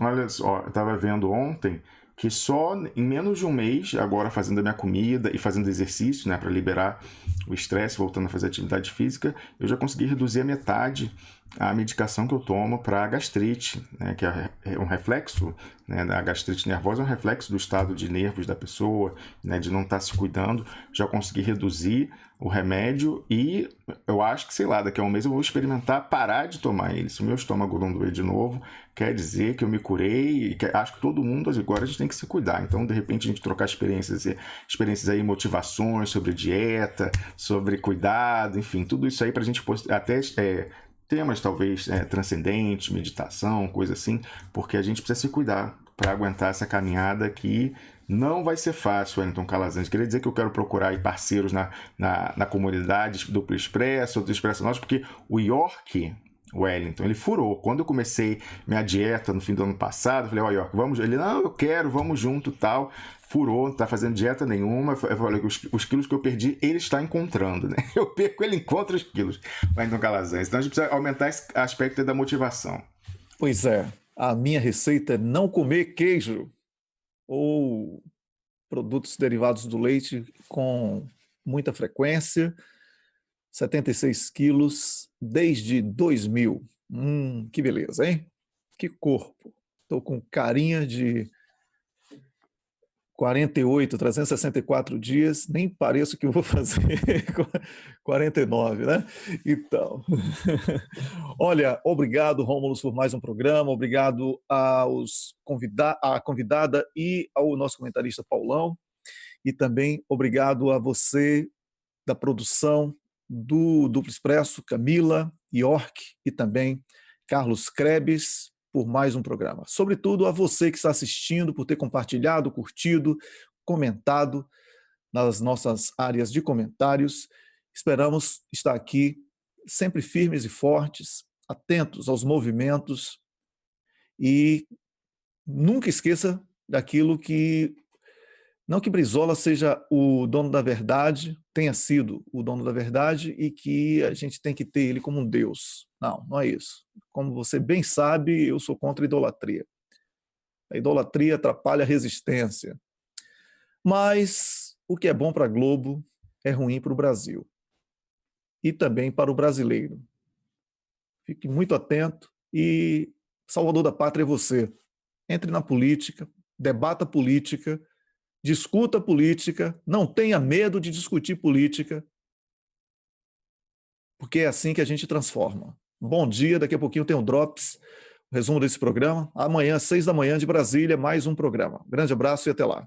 B: Olha só, eu estava vendo ontem que só em menos de um mês, agora fazendo a minha comida e fazendo exercício, né, para liberar o estresse, voltando a fazer atividade física, eu já consegui reduzir a metade a medicação que eu tomo para gastrite, né, que é um reflexo, né, a gastrite nervosa é um reflexo do estado de nervos da pessoa, né, de não estar se cuidando. Já consegui reduzir o remédio e eu acho que, sei lá, daqui a um mês eu vou experimentar parar de tomar ele. Se o meu estômago não doer de novo, quer dizer que eu me curei, e acho que todo mundo agora a gente tem que se cuidar. Então, de repente, a gente trocar experiências aí, motivações sobre dieta, sobre cuidado, enfim, tudo isso aí para a gente até temas talvez transcendentes, meditação, coisa assim, porque a gente precisa se cuidar para aguentar essa caminhada que não vai ser fácil, Wellington Calazans. Queria dizer que eu quero procurar aí parceiros na comunidade do Expresso, do Expresso Norte, porque o York, Wellington, ele furou. Quando eu comecei minha dieta no fim do ano passado, eu falei, York, vamos? Ele, não, eu quero, vamos junto, tal. Furou, não tá fazendo dieta nenhuma. Eu falei que os quilos que eu perdi, ele está encontrando, né? Eu perco, ele encontra os quilos. Wellington Calazans. Então a gente precisa aumentar esse aspecto da motivação.
A: Pois é, a minha receita é não comer queijo ou produtos derivados do leite com muita frequência, 76 quilos desde 2000. Que beleza, hein? Que corpo. Estou com carinha de 48, 364 dias, nem pareço que eu vou fazer 49, né? Então, olha, obrigado, Rômulo, por mais um programa, obrigado à convidada e ao nosso comentarista Paulão, e também obrigado a você da produção do Duplo Expresso, Camila, York e também Carlos Krebs, por mais um programa. Sobretudo a você que está assistindo, por ter compartilhado, curtido, comentado nas nossas áreas de comentários. Esperamos estar aqui sempre firmes e fortes, atentos aos movimentos e nunca esqueça daquilo que, não que Brizola seja o dono da verdade, tenha sido o dono da verdade e que a gente tem que ter ele como um Deus. Não, não é isso. Como você bem sabe, eu sou contra a idolatria. A idolatria atrapalha a resistência. Mas o que é bom para a Globo é ruim para o Brasil. E também para o brasileiro. Fique muito atento e salvador da pátria é você. Entre na política, debata política, discuta política, não tenha medo de discutir política, porque é assim que a gente transforma. Bom dia, daqui a pouquinho tem um Drops, o resumo desse programa. Amanhã, às 6 da manhã de Brasília, mais um programa. Grande abraço e até lá.